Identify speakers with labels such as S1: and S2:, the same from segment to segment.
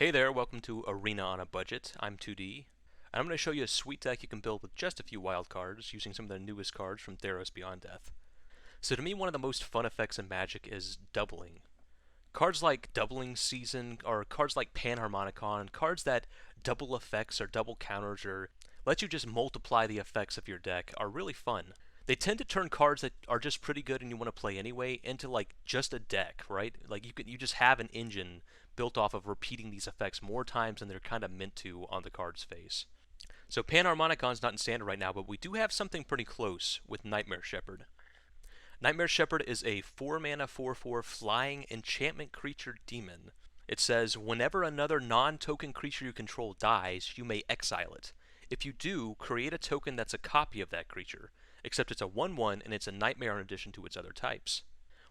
S1: Hey there, welcome to Arena on a Budget. I'm 2D, and I'm going to show you a sweet deck you can build with just a few wild cards using some of the newest cards from Theros Beyond Death. So to me, one of the most fun effects in Magic is doubling. Cards like Doubling Season, or cards like Panharmonicon, cards that double effects or double counters or let you just multiply the effects of your deck are really fun. They tend to turn cards that are just pretty good and you want to play anyway into like just a deck, right? Like you just have an engine built off of repeating these effects more times than they're kind of meant to on the card's face. So Panharmonicon's not in standard right now, but we do have something pretty close with Nightmare Shepherd. Nightmare Shepherd is a 4-mana 4/4 flying enchantment creature demon. It says, whenever another non-token creature you control dies, you may exile it. If you do, create a token that's a copy of that creature, except it's a 1/1 and it's a nightmare in addition to its other types.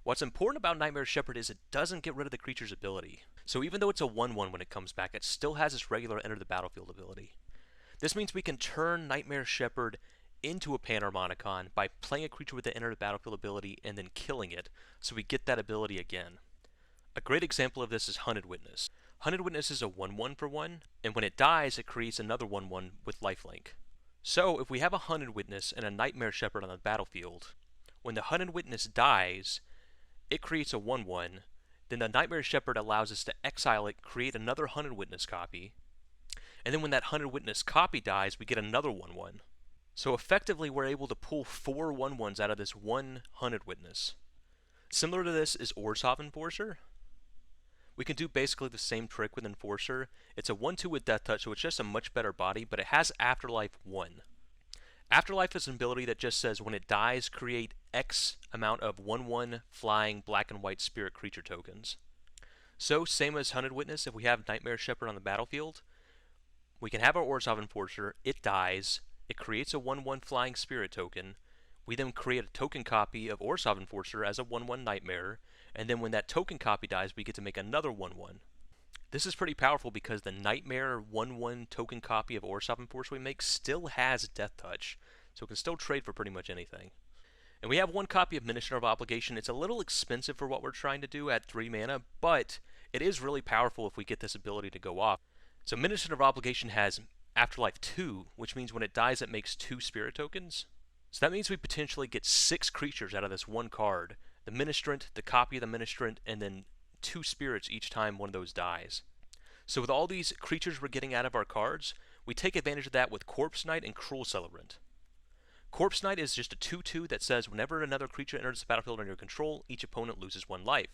S1: What's important about Nightmare Shepherd is it doesn't get rid of the creature's ability. So even though it's a 1/1 when it comes back, it still has its regular enter the battlefield ability. This means we can turn Nightmare Shepherd into a Panharmonicon by playing a creature with the enter the battlefield ability and then killing it, so we get that ability again. A great example of this is Hunted Witness. Hunted Witness is a 1/1 for 1, and when it dies, it creates another 1/1 with lifelink. So if we have a Hunted Witness and a Nightmare Shepherd on the battlefield, when the Hunted Witness dies, it creates a 1/1, then the Nightmare Shepherd allows us to exile it, create another Hunted Witness copy, and then when that Hunted Witness copy dies, we get another 1/1. So effectively, we're able to pull 4 1/1s out of this one Hunted Witness. Similar to this is Orzhov Enforcer. We can do basically the same trick with Enforcer. It's a 1/2 with Death Touch, so it's just a much better body, but it has Afterlife 1. Afterlife is an ability that just says when it dies, create X amount of 1/1 flying black and white spirit creature tokens. So, same as Hunted Witness, if we have Nightmare Shepherd on the battlefield, we can have our Orzhov Enforcer, it dies, it creates a 1/1 flying spirit token, we then create a token copy of Orzhov Enforcer as a 1/1 Nightmare, and then when that token copy dies, we get to make another 1/1. This is pretty powerful because the Nightmare 1/1 token copy of Orzhov Enforcer we make still has Death Touch, so it can still trade for pretty much anything. And we have one copy of Minister of Obligation. It's a little expensive for what we're trying to do at 3 mana, but it is really powerful if we get this ability to go off. So Minister of Obligation has Afterlife 2, which means when it dies it makes 2 spirit tokens. So that means we potentially get 6 creatures out of this one card. The Ministrant, the copy of the Ministrant, and then 2 spirits each time one of those dies. So with all these creatures we're getting out of our cards, we take advantage of that with Corpse Knight and Cruel Celebrant. Corpse Knight is just a 2/2 that says whenever another creature enters the battlefield under your control, each opponent loses 1 life.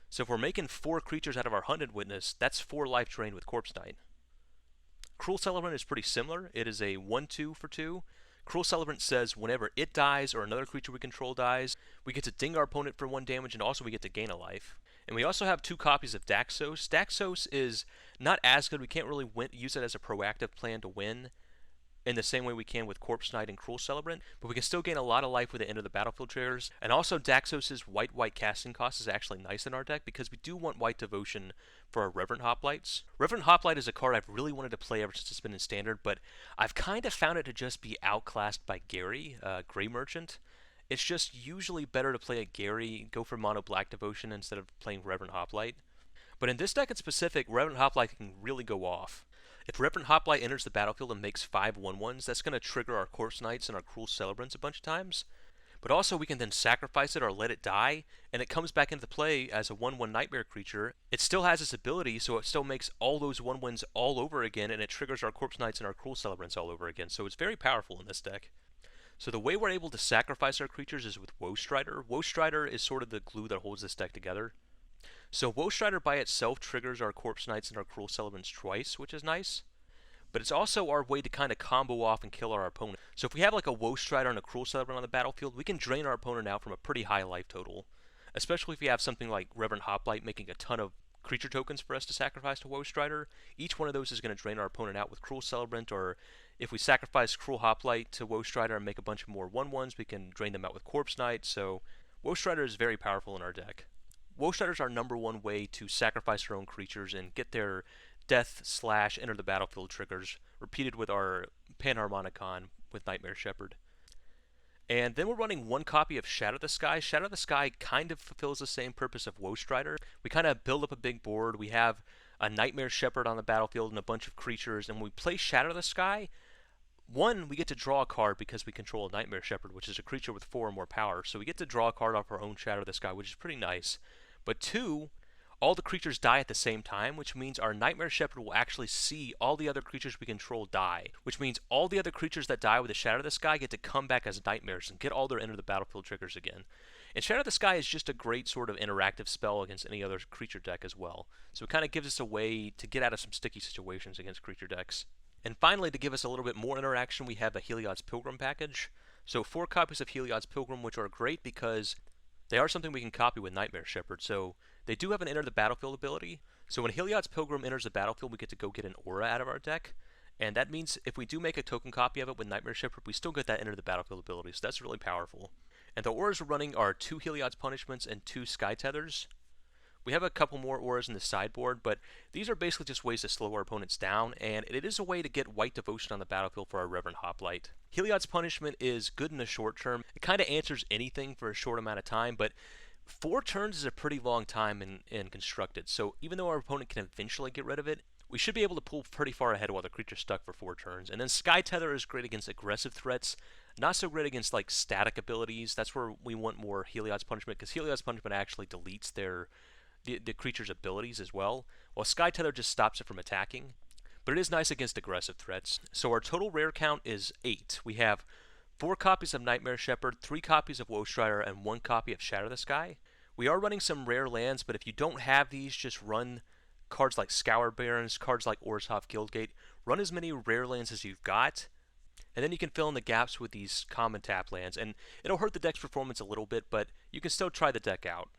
S1: So if we're making 4 creatures out of our Hunted Witness, that's 4 life drained with Corpse Knight. Cruel Celebrant is pretty similar. It is a 1/2 for 2. Cruel Celebrant says whenever it dies or another creature we control dies, we get to ding our opponent for 1 damage and also we get to gain a life. And we also have 2 copies of Daxos. Daxos is not as good. We can't really use it as a proactive plan to win in the same way we can with Corpse Knight and Cruel Celebrant, but we can still gain a lot of life with the end of the battlefield triggers. And also Daxos' white casting cost is actually nice in our deck because we do want white devotion for our Reverent Hoplites. Reverent Hoplite is a card I've really wanted to play ever since it's been in standard, but I've kind of found it to just be outclassed by Gary, Grey Merchant. It's just usually better to play a Gary, go for mono black devotion instead of playing Reverent Hoplite. But in this deck in specific, Reverent Hoplite can really go off. If Reverent Hoplite enters the battlefield and makes 5 1/1s, that's going to trigger our Corpse Knights and our Cruel Celebrants a bunch of times. But also we can then sacrifice it or let it die, and it comes back into play as a 1/1 Nightmare creature. It still has its ability, so it still makes all those 1/1s all over again, and it triggers our Corpse Knights and our Cruel Celebrants all over again, so it's very powerful in this deck. So the way we're able to sacrifice our creatures is with Woe Strider. Woe Strider is sort of the glue that holds this deck together. So Woe Strider by itself triggers our Corpse Knights and our Cruel Celebrants twice, which is nice. But it's also our way to kind of combo off and kill our opponent. So if we have like a Woe Strider and a Cruel Celebrant on the battlefield, we can drain our opponent out from a pretty high life total. Especially if we have something like Reverend Hoplite making a ton of creature tokens for us to sacrifice to Woe Strider. Each one of those is going to drain our opponent out with Cruel Celebrant, or if we sacrifice Cruel Hoplite to Woe Strider and make a bunch of more 1/1s, we can drain them out with Corpse Knight. So Woe Strider is very powerful in our deck. Woe Strider is our #1 way to sacrifice our own creatures and get their death/enter the battlefield triggers repeated with our Panharmonicon with Nightmare Shepherd. And then we're running 1 copy of Shadow the Sky. Shadow the Sky kind of fulfills the same purpose of Woe Strider. We kind of build up a big board. We have a Nightmare Shepherd on the battlefield and a bunch of creatures, and when we play Shatter the Sky, one, we get to draw a card because we control a Nightmare Shepherd, which is a creature with 4 or more power, so we get to draw a card off our own Shatter the Sky, which is pretty nice. But two, all the creatures die at the same time, which means our Nightmare Shepherd will actually see all the other creatures we control die, which means all the other creatures that die with the Shatter the Sky get to come back as nightmares and get all their enter the battlefield triggers again. And Shatter the Sky is just a great sort of interactive spell against any other creature deck as well, so it kind of gives us a way to get out of some sticky situations against creature decks. And finally, to give us a little bit more interaction, we have the Heliod's Pilgrim package. So 4 copies of Heliod's Pilgrim, which are great because they are something we can copy with Nightmare Shepherd. So they do have an enter the battlefield ability. So when Heliod's Pilgrim enters the battlefield, we get to go get an aura out of our deck. And that means if we do make a token copy of it with Nightmare Shepherd, we still get that enter the battlefield ability. So that's really powerful. And the auras we're running are 2 Heliod's Punishments and 2 Sky Tethers. We have a couple more auras in the sideboard, but these are basically just ways to slow our opponents down, and it is a way to get White Devotion on the battlefield for our Reverend Hoplite. Heliod's Punishment is good in the short term. It kind of answers anything for a short amount of time, but 4 turns is a pretty long time in Constructed, so even though our opponent can eventually get rid of it, we should be able to pull pretty far ahead while the creature's stuck for 4 turns. And then Sky Tether is great against aggressive threats, not so great against like static abilities. That's where we want more Heliod's Punishment, because Heliod's Punishment actually deletes the creature's abilities as well, while Sky Tether just stops it from attacking. But it is nice against aggressive threats. So our total rare count is 8. We have 4 copies of Nightmare Shepherd, 3 copies of Woestrider, and 1 copy of Shatter the Sky. We are running some rare lands, but if you don't have these, just run cards like Scour Barons, cards like Orzhov Guildgate. Run as many rare lands as you've got, and then you can fill in the gaps with these common tap lands. And it'll hurt the deck's performance a little bit, but you can still try the deck out.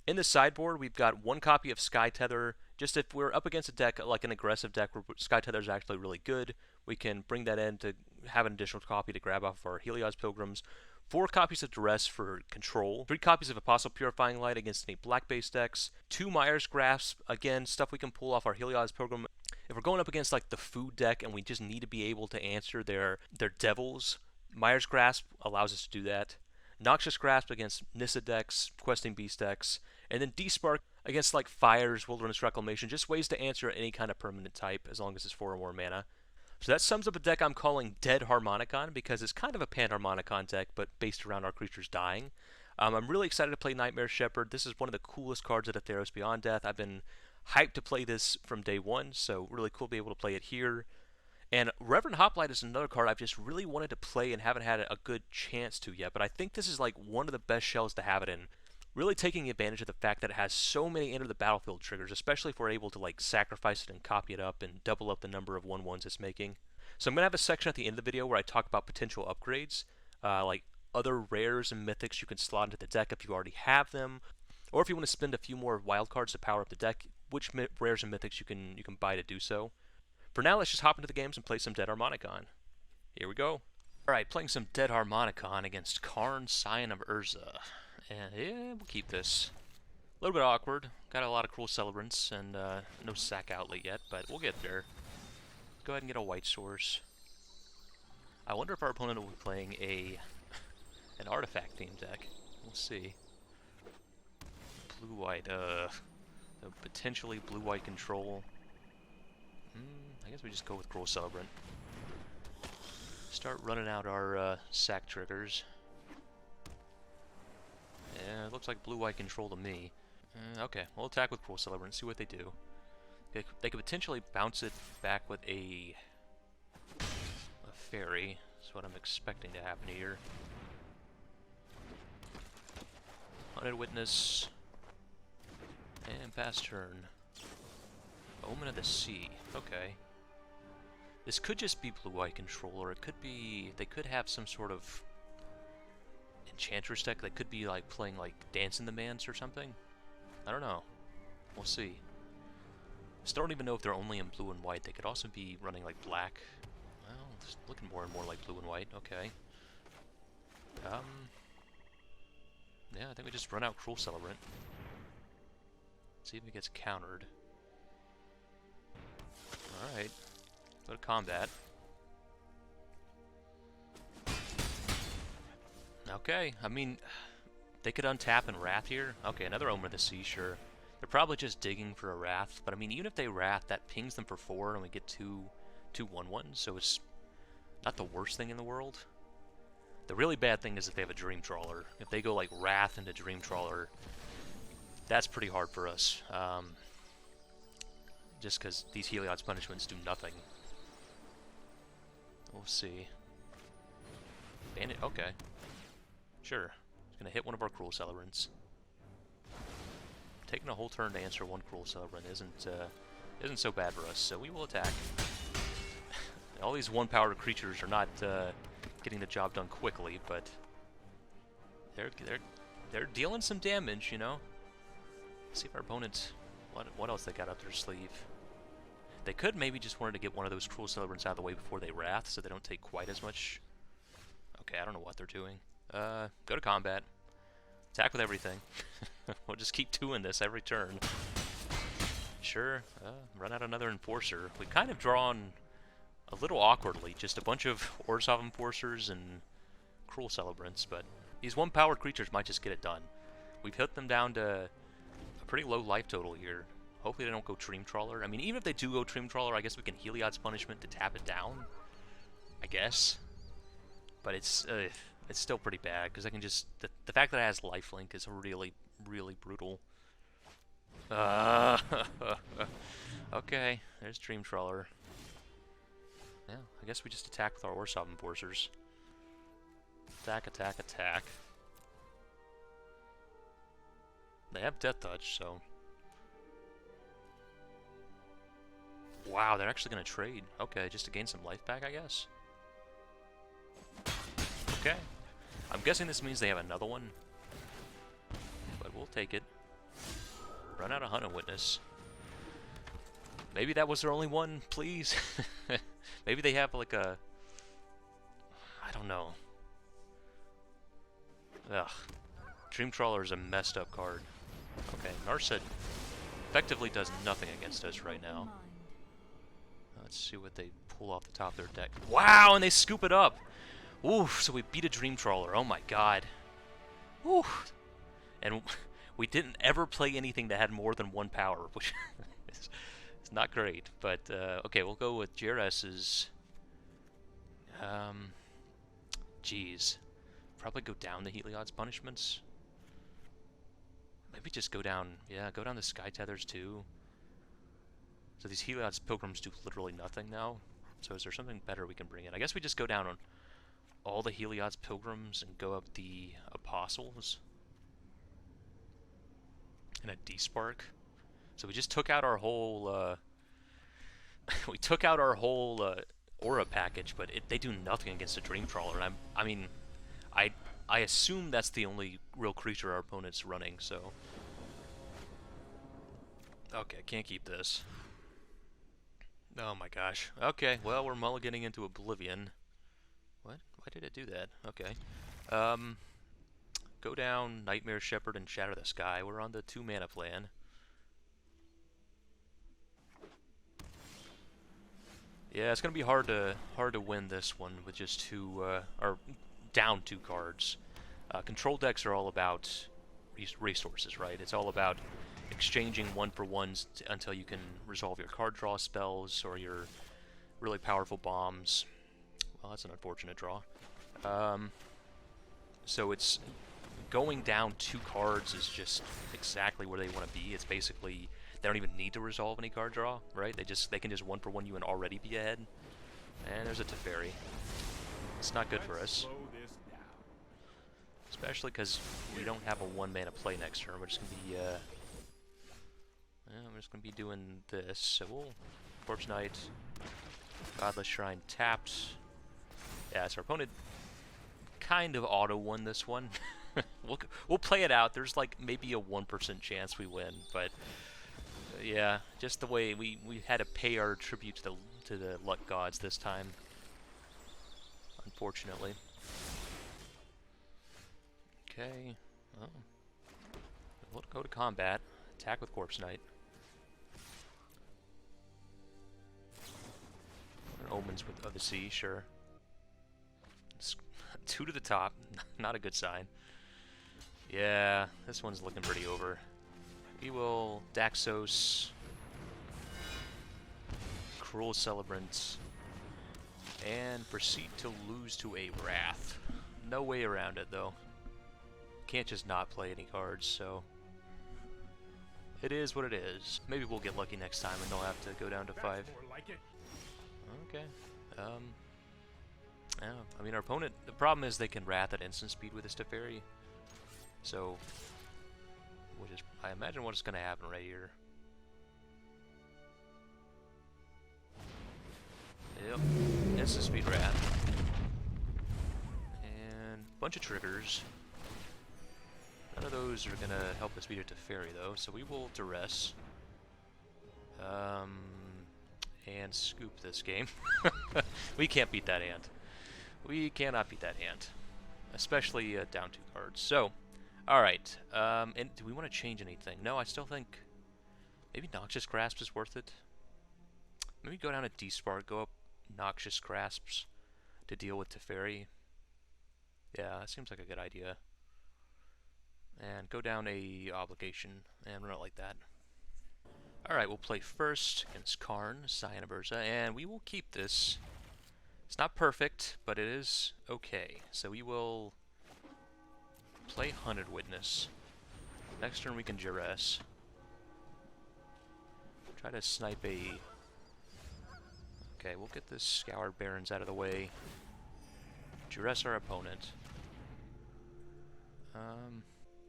S1: In the sideboard, we've got 1 copy of Sky Tether. Just if we're up against a deck like an aggressive deck where Sky Tether is actually really good, we can bring that in to have an additional copy to grab off of our Heliod's Pilgrims. 4 copies of Duress for control. 3 copies of Apostle Purifying Light against any black-based decks. 2 Myers Grasp, again, stuff we can pull off our Heliod's Pilgrim. If we're going up against like the food deck and we just need to be able to answer their devils, Myers Grasp allows us to do that. Noxious Grasp against Nissa decks, Questing Beast decks, and then Despark against like Fires, Wilderness Reclamation, just ways to answer any kind of permanent type as long as it's 4 or more mana. So that sums up a deck I'm calling Dead-harmonicon, because it's kind of a Panharmonicon deck, but based around our creatures dying. I'm really excited to play Nightmare Shepherd. This is one of the coolest cards at Theros Beyond Death. I've been hyped to play this from day one, so really cool to be able to play it here. And Reverend Hoplite is another card I've just really wanted to play and haven't had a good chance to yet, but I think this is like one of the best shells to have it in. Really taking advantage of the fact that it has so many enter the battlefield triggers, especially if we're able to like sacrifice it and copy it up and double up the number of 1/1s it's making. So I'm going to have a section at the end of the video where I talk about potential upgrades, like other rares and mythics you can slot into the deck if you already have them, or if you want to spend a few more wild cards to power up the deck, which rares and mythics you can buy to do so. For now, let's just hop into the games and play some Dead-harmonicon. Here we go. Alright, playing some Dead-harmonicon against Karn, Scion of Urza. And yeah, we'll keep this. A little bit awkward. Got a lot of Cruel Celebrants and no sack outlet yet, but we'll get there. Go ahead and get a white source. I wonder if our opponent will be playing an artifact themed deck. We'll see. Blue-white, potentially blue-white control. I guess we just go with Cruel Celebrant. Start running out our sack triggers. Yeah, it looks like blue-white control to me. Okay, we'll attack with Cruel Celebrant, see what they do. They could potentially bounce it back with a fairy. That's what I'm expecting to happen here. Hunted Witness. And pass turn. Omen of the Sea. Okay. This could just be blue-white control, or it could be... They could have some sort of Enchantress deck that could be like playing like Dance in the Manse or something. I don't know. We'll see. Still don't even know if they're only in blue and white. They could also be running like black. Well, it's looking more and more like blue and white. Okay. Yeah, I think we just run out Cruel Celebrant. See if it gets countered. Alright. Go to combat. Okay, I mean, they could untap and Wrath here. Okay, another Omen of the Sea, sure. They're probably just digging for a Wrath, but I mean, even if they Wrath, that pings them for 4, and we get two 1/1s, so it's not the worst thing in the world. The really bad thing is if they have a Dream Trawler. If they go like Wrath into Dream Trawler, that's pretty hard for us. Just because these Heliod's punishments do nothing. We'll see. Bandit, okay. Sure. It's gonna hit one of our Cruel Celebrants. Taking a whole turn to answer one Cruel Celebrant isn't so bad for us, so we will attack. All these one-powered creatures are not getting the job done quickly, but they're dealing some damage, you know. Let's see if our opponents, what else they got up their sleeve. They could maybe just wanted to get one of those Cruel Celebrants out of the way before they Wrath, so they don't take quite as much. Okay, I don't know what they're doing. Go to combat. Attack with everything. We'll just keep doing this every turn. Sure, run out another Enforcer. We kind of drawn a little awkwardly, just a bunch of Orzhov Enforcers and Cruel Celebrants, but these one-powered creatures might just get it done. We've hit them down to a pretty low life total here. Hopefully they don't go Dream Trawler. I mean, even if they do go Dream Trawler, I guess we can Heliod's Punishment to tap it down. I guess. But it's still pretty bad, because I can just... The fact that it has lifelink is really, really brutal. Okay, there's Dream Trawler. Yeah, I guess we just attack with our Orzhov Enforcers. Attack, attack, attack. They have Death Touch, so... Wow, they're actually going to trade. Okay, just to gain some life back, I guess. Okay. I'm guessing this means they have another one. But we'll take it. Run out of Hunt and Witness. Maybe that was their only one, please. Maybe they have like a... I don't know. Ugh. Dream Trawler is a messed up card. Okay, Narset effectively does nothing against us right now. Let's see what they pull off the top of their deck. Wow, and they scoop it up! Ooh, so we beat a Dream Trawler. Oh my god. Ooh. And we didn't ever play anything that had more than 1 power, which is not great. But, okay, we'll go with JRS's... Geez. Probably go down the Heliod's Punishments. Maybe just go down... Yeah, go down the Sky Tethers, too. So these Heliod's Pilgrims do literally nothing now. So is there something better we can bring in? I guess we just go down on all the Heliod's Pilgrims and go up the Apostles. And a D-Spark. So we just took out our whole... we took out our whole Aura package, but they do nothing against a Dream Trawler. And I assume that's the only real creature our opponent's running, so... Okay, can't keep this. Oh my gosh. Okay, well, we're mulliganing into Oblivion. What? Why did it do that? Okay. Go down Nightmare Shepherd and Shatter the Sky. We're on the 2-mana plan. Yeah, it's gonna be hard to win this one with just 2 or down 2 cards. Control decks are all about resources, right? It's all about exchanging 1-for-1s until you can resolve your card draw spells or your really powerful bombs. Well, that's an unfortunate draw. So it's going down 2 cards is just exactly where they want to be. It's basically they don't even need to resolve any card draw, right? They can just 1-for-1 you and already be ahead. And there's a Teferi. It's not good for us. Especially because we don't have a 1-mana play next turn. We're just gonna be doing this. So we'll Corpse Knight, Godless Shrine tapped. Yeah, so our opponent kind of auto won this one. We'll play it out. There's like maybe a 1% chance we win, but yeah, just the way we had to pay our tribute to the luck gods this time. Unfortunately. Okay. Oh. We'll go to combat. Attack with Corpse Knight. Omens of the Sea, sure. 2 to the top, not a good sign. Yeah, this one's looking pretty over. We will Daxos, Cruel Celebrant, and proceed to lose to a Wrath. No way around it, though. Can't just not play any cards, so it is what it is. Maybe we'll get lucky next time and they'll have to go down to 5. Okay. Yeah, I mean, our opponent, the problem is they can Wrath at instant speed with this Teferi. So, which is, I imagine what's going to happen right here. Yep, instant speed Wrath. And a bunch of triggers. None of those are going to help us beat a Teferi, though, so we will Duress. And scoop this game. We can't beat that hand. We cannot beat that hand. Especially down 2 cards. So, alright. And do we want to change anything? No, I still think maybe Noxious Grasp is worth it. Maybe go down to D-Spark, go up Noxious Grasps to deal with Teferi. Yeah, that seems like a good idea. And go down a Obligation and run it like that. Alright, we'll play first against Karn, Cyanoburza, and we will keep this. It's not perfect, but it is okay. So we will play Hunted Witness. Next turn we can Duress. Try to snipe a... Okay, we'll get this Scoured Barrens out of the way. Duress our opponent.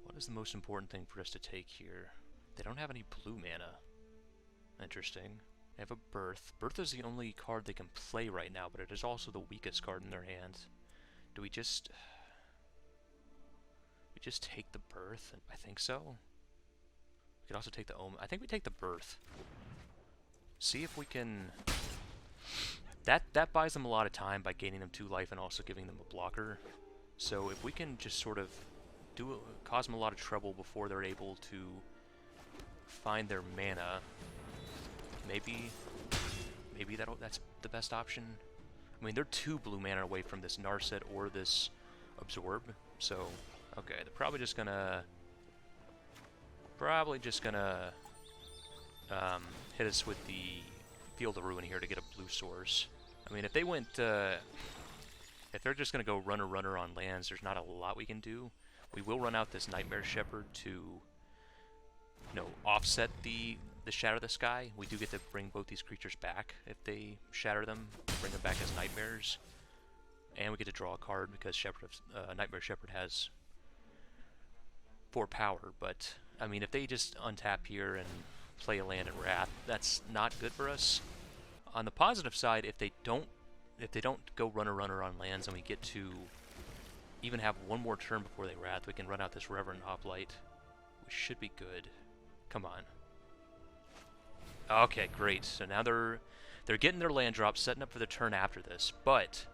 S1: What is the most important thing for us to take here? They don't have any blue mana. Interesting. They have a Birth. Birth is the only card they can play right now, but it is also the weakest card in their hand. Do we just... We just take the Birth? I think so. We could also take the Omen. I think we take the Birth. See if we can... That buys them a lot of time by gaining them 2 life and also giving them a blocker. So if we can just sort of cause them a lot of trouble before they're able to find their mana, maybe that's the best option. I mean, they're 2 blue mana away from this Narset or this Absorb, so okay, they're probably just gonna hit us with the Field of Ruin here to get a blue source. I mean, if they went if they're just gonna go runner on lands, there's not a lot we can do. We will run out this Nightmare Shepherd to, you know, offset the Shatter the Sky. We do get to bring both these creatures back if they shatter them, bring them back as nightmares. And we get to draw a card because Nightmare Shepherd has 4 power. But, I mean, if they just untap here and play a land in Wrath, that's not good for us. On the positive side, if they don't go runner on lands and we get to even have 1 more turn before they Wrath, we can run out this Reverend Hoplite, which should be good. Come on. Okay, great. So now they're getting their land drop, setting up for the turn after this, but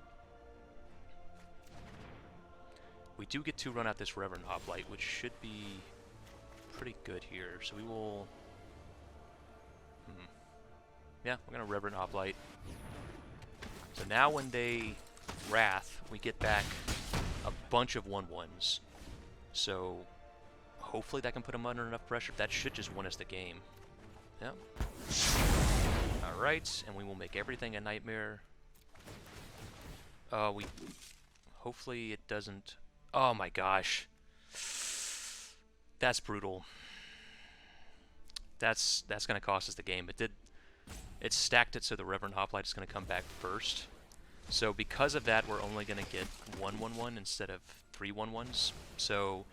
S1: we do get to run out this Reverend Hoplite, which should be pretty good here. So we will... Yeah, we're going to Reverend Hoplite. So now when they Wrath, we get back a bunch of 1/1s. So hopefully that can put them under enough pressure. That should just win us the game. Yeah. Alright, and we will make everything a nightmare. Hopefully it doesn't... Oh my gosh. That's brutal. That's going to cost us the game. It stacked it so the Reverend Hoplite is going to come back first. So because of that, we're only going to get 1/1 instead of 3 1/1s. So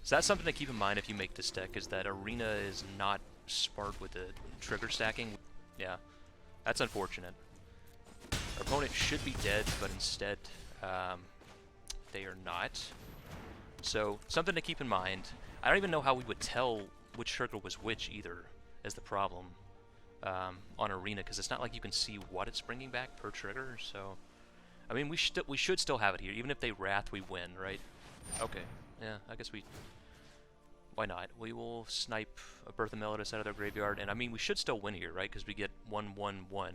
S1: that's something to keep in mind if you make this deck, is that Arena is not sparred with the trigger stacking. Yeah, that's unfortunate. Our opponent should be dead, but instead they are not. So something to keep in mind. I don't even know how we would tell which trigger was which either, is the problem. On Arena, because it's not like you can see what it's bringing back per trigger. So, I mean, we should still have it here, even if they Wrath, we win, right? Okay, yeah, I guess why not? We will snipe a Birth of Melodus out of their graveyard, and I mean, we should still win here, right? Because we get 1/1/1.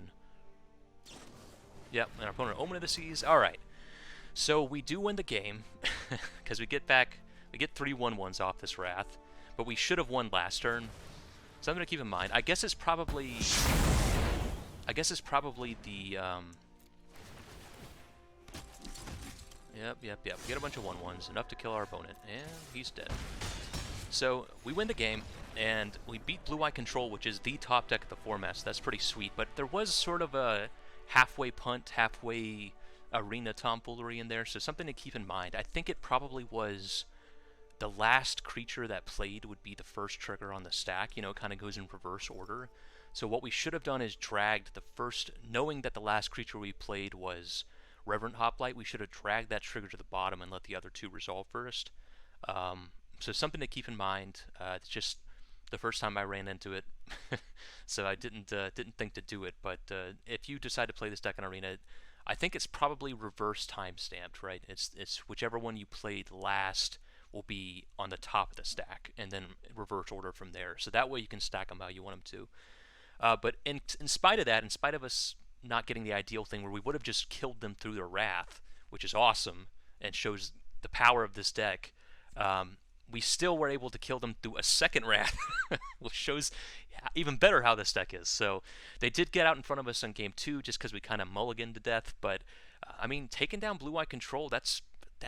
S1: Yep, and our opponent Omen of the Seas. All right, so we do win the game because we get 3 1/1s off this Wrath. but we should have won last turn. Something to keep in mind. I guess it's probably the Yep. We get a bunch of 1/1s, enough to kill our opponent, and he's dead. So we win the game, and we beat Blue Eye Control, which is the top deck of the format, so that's pretty sweet. But there was sort of a halfway punt, halfway arena tomfoolery in there, so something to keep in mind. I think it probably was the last creature that played would be the first trigger on the stack. You know, it kind of goes in reverse order. So what we should have done is dragged the first, knowing that the last creature we played was Reverent Hoplite, we should have dragged that trigger to the bottom and let the other two resolve first. So something to keep in mind. It's just the first time I ran into it, so I didn't think to do it. But if you decide to play this deck in Arena, I think it's probably reverse time stamped, right? It's whichever one you played last will be on the top of the stack, and then reverse order from there. So that way you can stack them how you want them to. But in spite of that, in spite of us not getting the ideal thing where we would have just killed them through their wrath, which is awesome and shows the power of this deck, we still were able to kill them through a second wrath, which shows even better how this deck is. So they did get out in front of us on game 2 just because we kind of mulliganed to death, but I mean, taking down Blue Eye Control, that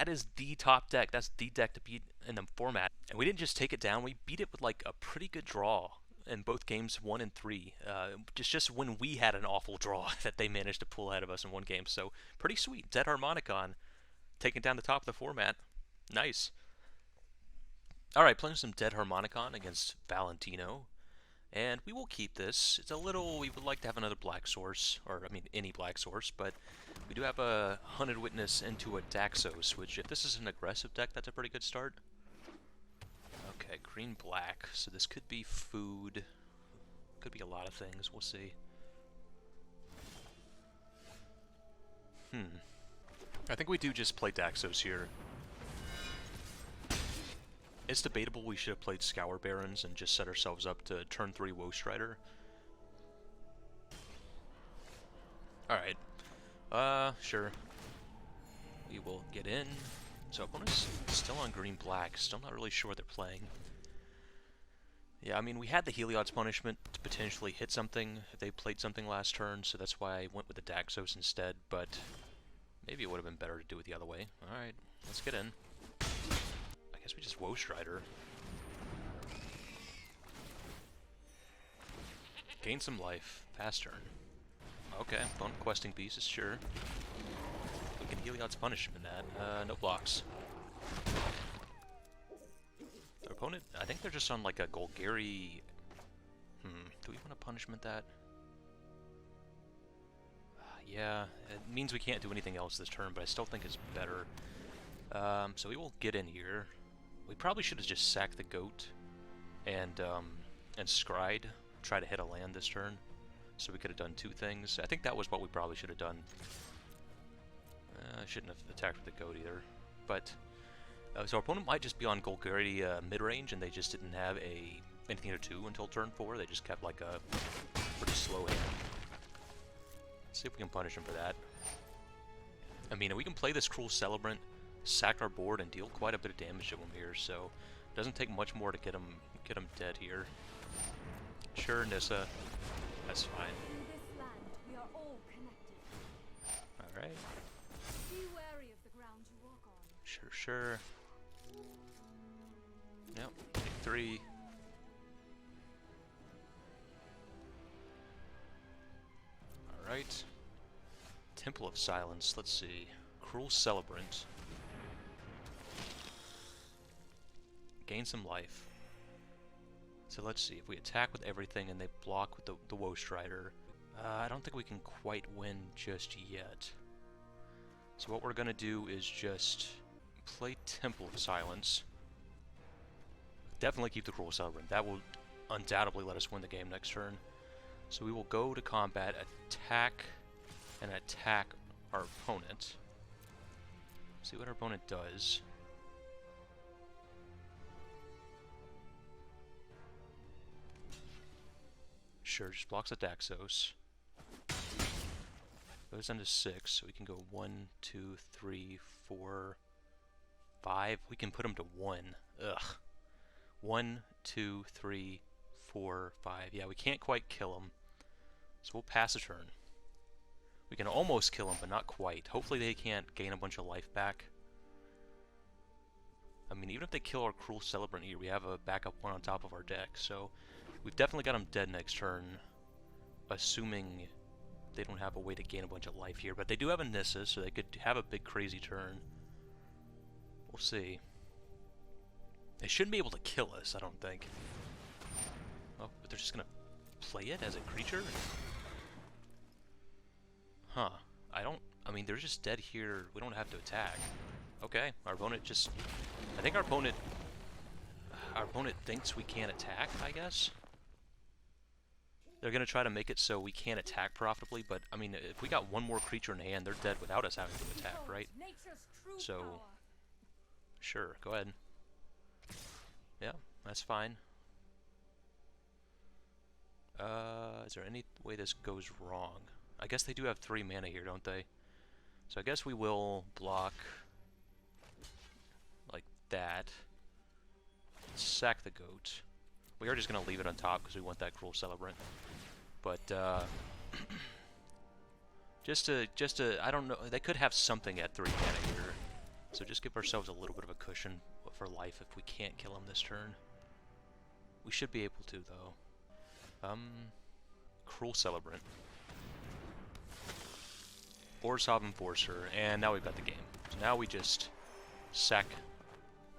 S1: is the top deck. That's the deck to beat in the format. And we didn't just take it down, we beat it with like a pretty good draw in both games 1 and 3. Just when we had an awful draw that they managed to pull ahead of us in one game. So pretty sweet. Dead-harmonicon taking down the top of the format. Nice. Alright, playing some Dead-harmonicon against Valentino. And we will keep this. It's a little, we would like to have another black source, or I mean any black source, but we do have a Hunted Witness into a Daxos, which if this is an aggressive deck, that's a pretty good start. Okay, green-black, so this could be food, could be a lot of things, we'll see. I think we do just play Daxos here. It's debatable we should have played Scour Barons and just set ourselves up to turn 3 Woe Strider. Alright, sure. We will get in. So opponent's still on green-black, still not really sure what they're playing. Yeah, I mean, we had the Heliod's Punishment to potentially hit something if they played something last turn, so that's why I went with the Daxos instead, but maybe it would have been better to do it the other way. Alright, let's get in. I guess we just Woe Strider. Gain some life. Fast turn. Okay, opponent questing pieces, sure. We can Heliod's Punishment that. No blocks. Their opponent, I think they're just on like a Golgari. Do we want to Punishment that? Yeah, it means we can't do anything else this turn, but I still think it's better. So we will get in here. We probably should have just sacked the goat and scryed, try to hit a land this turn. So we could have done 2 things. I think that was what we probably should have done. I shouldn't have attacked with the goat either. But so our opponent might just be on Golgari mid-range, and they just didn't have anything to do until turn 4. They just kept like a pretty slow hand. Let's see if we can punish him for that. I mean, we can play this Cruel Celebrant, sack our board, and deal quite a bit of damage to him here. So it doesn't take much more to get him dead here. Sure, Nissa. That's fine.
S2: In this land, we are all connected.
S1: Alright.
S2: Be wary of the ground you walk on.
S1: Sure. Yep, take 3. Alright. Temple of Silence, let's see. Cruel Celebrant. Gain some life. So let's see, if we attack with everything and they block with the Woe Strider, I don't think we can quite win just yet. So what we're going to do is just play Temple of Silence. Definitely keep the Cruel Celebrant. That will undoubtedly let us win the game next turn. So we will go to combat, attack our opponent. See what our opponent does. Sure, just blocks the Daxos. Goes down to 6, so we can go 1, 2, 3, 4, 5. We can put him to 1. Ugh. 1, 2, 3, 4, 5. Yeah, we can't quite kill him. So we'll pass a turn. We can almost kill him, but not quite. Hopefully they can't gain a bunch of life back. I mean, even if they kill our Cruel Celebrant here, we have a backup one on top of our deck. So we've definitely got him dead next turn, assuming they don't have a way to gain a bunch of life here. But they do have a Nissa, so they could have a big crazy turn. We'll see. They shouldn't be able to kill us, I don't think. Oh, but they're just gonna play it as a creature? Huh. I mean, they're just dead here. We don't have to attack. Okay, our opponent just... I think our opponent thinks we can't attack, I guess? They're gonna try to make it so we can't attack profitably, but, I mean, if we got one more creature in hand, they're dead without us having to attack, right? So, sure, go ahead. Yeah, that's fine. Is there any way this goes wrong? I guess they do have 3 mana here, don't they? So I guess we will block like that. Sack the goat. We are just going to leave it on top because we want that Cruel Celebrant. But, just to, I don't know, they could have something at 3 mana here. So just give ourselves a little bit of a cushion for life if we can't kill him this turn. We should be able to, though. Cruel Celebrant. Orzhov Enforcer, and now we've got the game. So now we just sack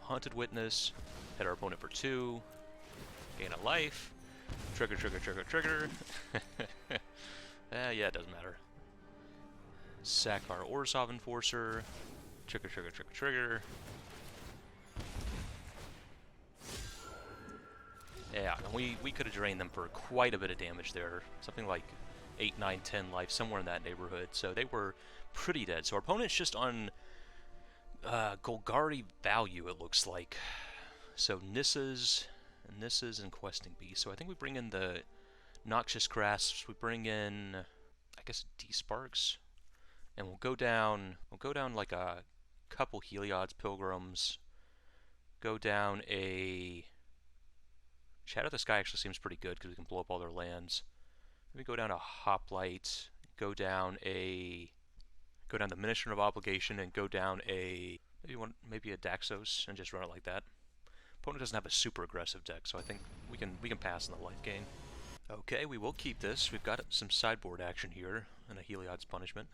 S1: Haunted Witness, hit our opponent for 2, gain a life, trigger, trigger, trigger, trigger. Yeah, it doesn't matter. Sack our Orzhov Enforcer, trigger, trigger, trigger, trigger. Yeah, and we could have drained them for quite a bit of damage there. Something like 8, 9, 10 life, somewhere in that neighborhood. So they were pretty dead. So our opponent's just on Golgari value, it looks like. So Nissas and Questing Beast. So I think we bring in the Noxious Grasps. We bring in, I guess, D-Sparks. And we'll go down like a couple Heliod's Pilgrims. Go down a... Shadow the Sky actually seems pretty good because we can blow up all their lands. Maybe go down a Hoplite, go down the Ministry of Obligation, and go down a maybe a Daxos and just run it like that. Opponent doesn't have a super aggressive deck, so I think we can pass in the life gain. Okay, we will keep this. We've got some sideboard action here and a Heliod's Punishment.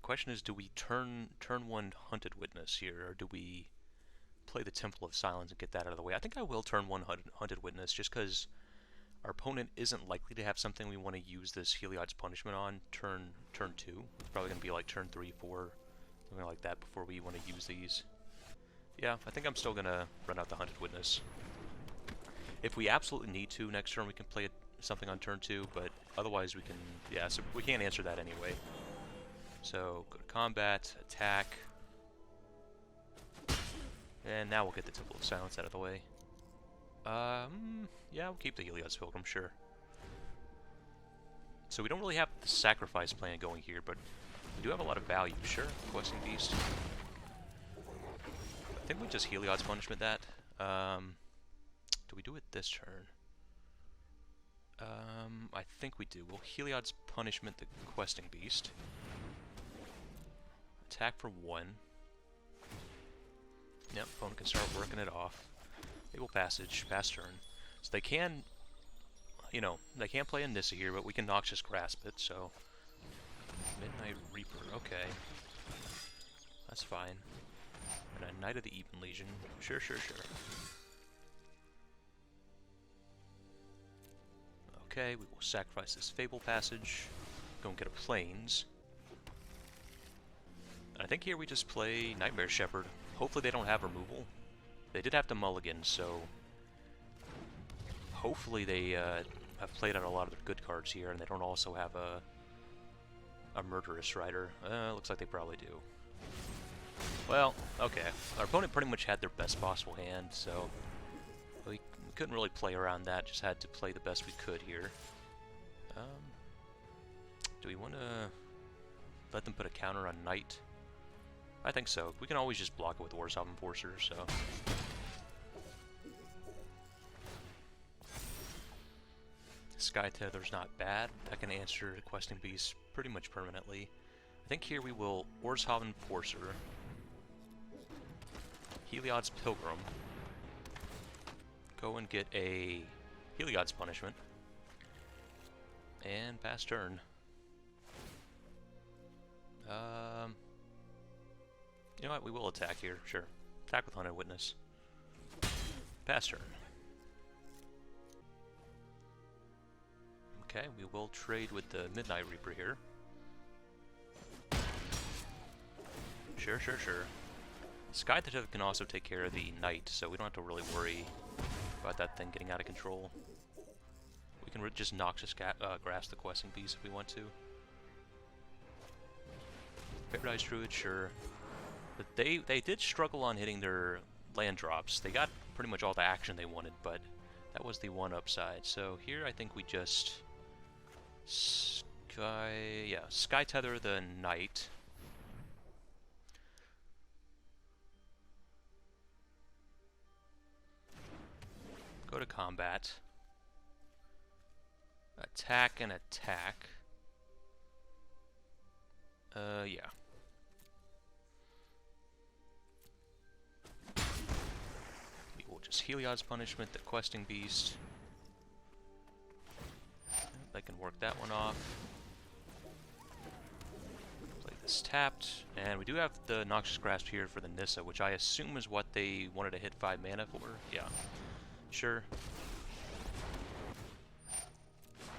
S1: The question is, do we turn 1 Hunted Witness here, or do we play the Temple of Silence and get that out of the way? I think I will turn 1 Hunted Witness just because our opponent isn't likely to have something we want to use this Heliod's Punishment on turn 2. It's probably going to be like turn 3, 4, something like that before we want to use these. Yeah, I think I'm still going to run out the Hunted Witness. If we absolutely need to, next turn we can play something on turn 2, but otherwise we can, yeah, so we can't answer that anyway. So, go to combat, attack, and now we'll get the Temple of Silence out of the way. Yeah, we'll keep the Heliod's Pilgrim, sure. So we don't really have the sacrifice plan going here, but we do have a lot of value, sure. Questing Beast. I think we just Heliod's Punishment that. Do we do it this turn? I think we do. We'll Heliod's Punishment the Questing Beast. Attack for 1. Yep, opponent can start working it off. Able Passage, pass turn. So they can, you know, they can't play a Nissa here, but we can Noxious Grasp it, so... Midnight Reaper, okay. That's fine. And a Knight of the Even Legion. Sure, sure, sure. Okay, we will sacrifice this Fable Passage. Go and get a Plains. And I think here we just play Nightmare Shepherd. Hopefully they don't have removal. They did have to mulligan, so hopefully they have played out a lot of their good cards here, and they don't also have a Murderous Rider. Looks like they probably do. Well, okay. Our opponent pretty much had their best possible hand, so we couldn't really play around that. Just had to play the best we could here. Do we want to let them put a counter on Knight? I think so. We can always just block it with Orzhov Enforcer, so... Sky Tether's not bad. That can answer the questing beast pretty much permanently. I think here we will Orzhoven Forcer, Heliod's Pilgrim, go and get a Heliod's Punishment, and pass turn. You know what, we will attack here, sure. Attack with Hunted Witness. Pass turn. Okay, we will trade with the Midnight Reaper here. Sure. Sky Detective can also take care of the Knight, so we don't have to really worry about that thing getting out of control. We can just Noxious Grasp the Questing Beast if we want to. Paradise Druid, sure. But they did struggle on hitting their land drops. They got pretty much all the action they wanted, but that was the one upside. So here I think we just Sky Tether the Knight. Go to combat. Attack and attack. Yeah. We will just Heliod's Punishment, the Questing Beast. I can work that one off. Play this tapped. And we do have the Noxious Grasp here for the Nissa, which I assume is what they wanted to hit 5 mana for. Yeah. Sure.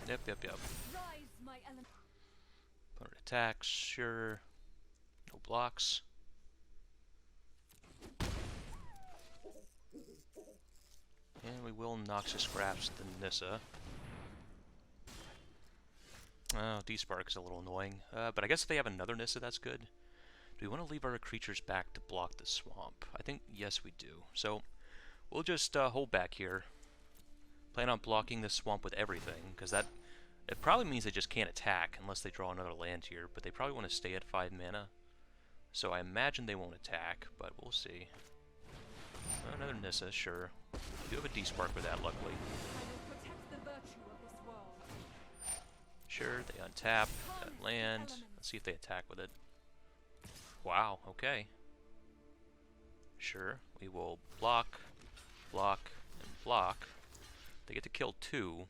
S1: Yep. Opponent attacks, sure. No blocks. And we will Noxious Grasp the Nissa. Oh, D-Spark is a little annoying. But I guess if they have another Nissa, that's good. Do we want to leave our creatures back to block the swamp? I think, yes, we do. So, we'll just hold back here. Plan on blocking the swamp with everything, because it probably means they just can't attack unless they draw another land here, but they probably want to stay at 5 mana. So I imagine they won't attack, but we'll see. Another Nissa, sure. We do have a D-Spark for that, luckily. Sure, they untap that land. Let's see if they attack with it. Wow, okay. Sure, we will block, and block. They get to kill 2,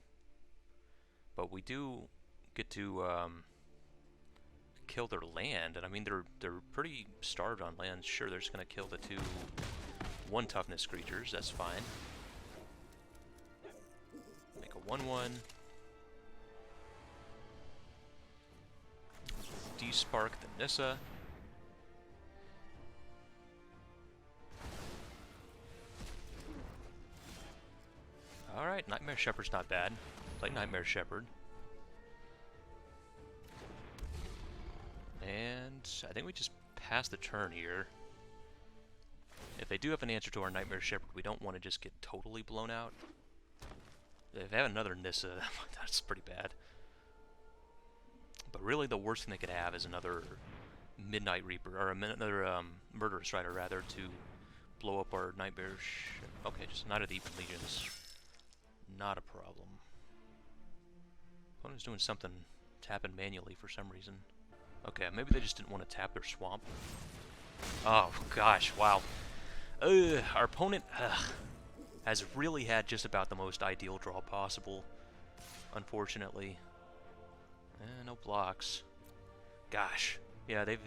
S1: but we do get to kill their land, and I mean they're pretty starved on land. Sure, they're just gonna kill the 2 1 toughness creatures. That's fine. Make a 1/1. D-Spark the Nissa. Alright, Nightmare Shepherd's not bad. Play Nightmare Shepherd. And I think we just pass the turn here. If they do have an answer to our Nightmare Shepherd, we don't want to just get totally blown out. If they have another Nissa, that's pretty bad. But really the worst thing they could have is another Midnight Reaper, or another Murderous Rider, rather, to blow up our Nightmare Okay, just Knight of the Even Legions. Not a problem. Opponent's doing something, tapping manually for some reason. Okay, maybe they just didn't want to tap their swamp. Oh gosh, wow. Our opponent has really had just about the most ideal draw possible, unfortunately. No blocks. Gosh, yeah, they've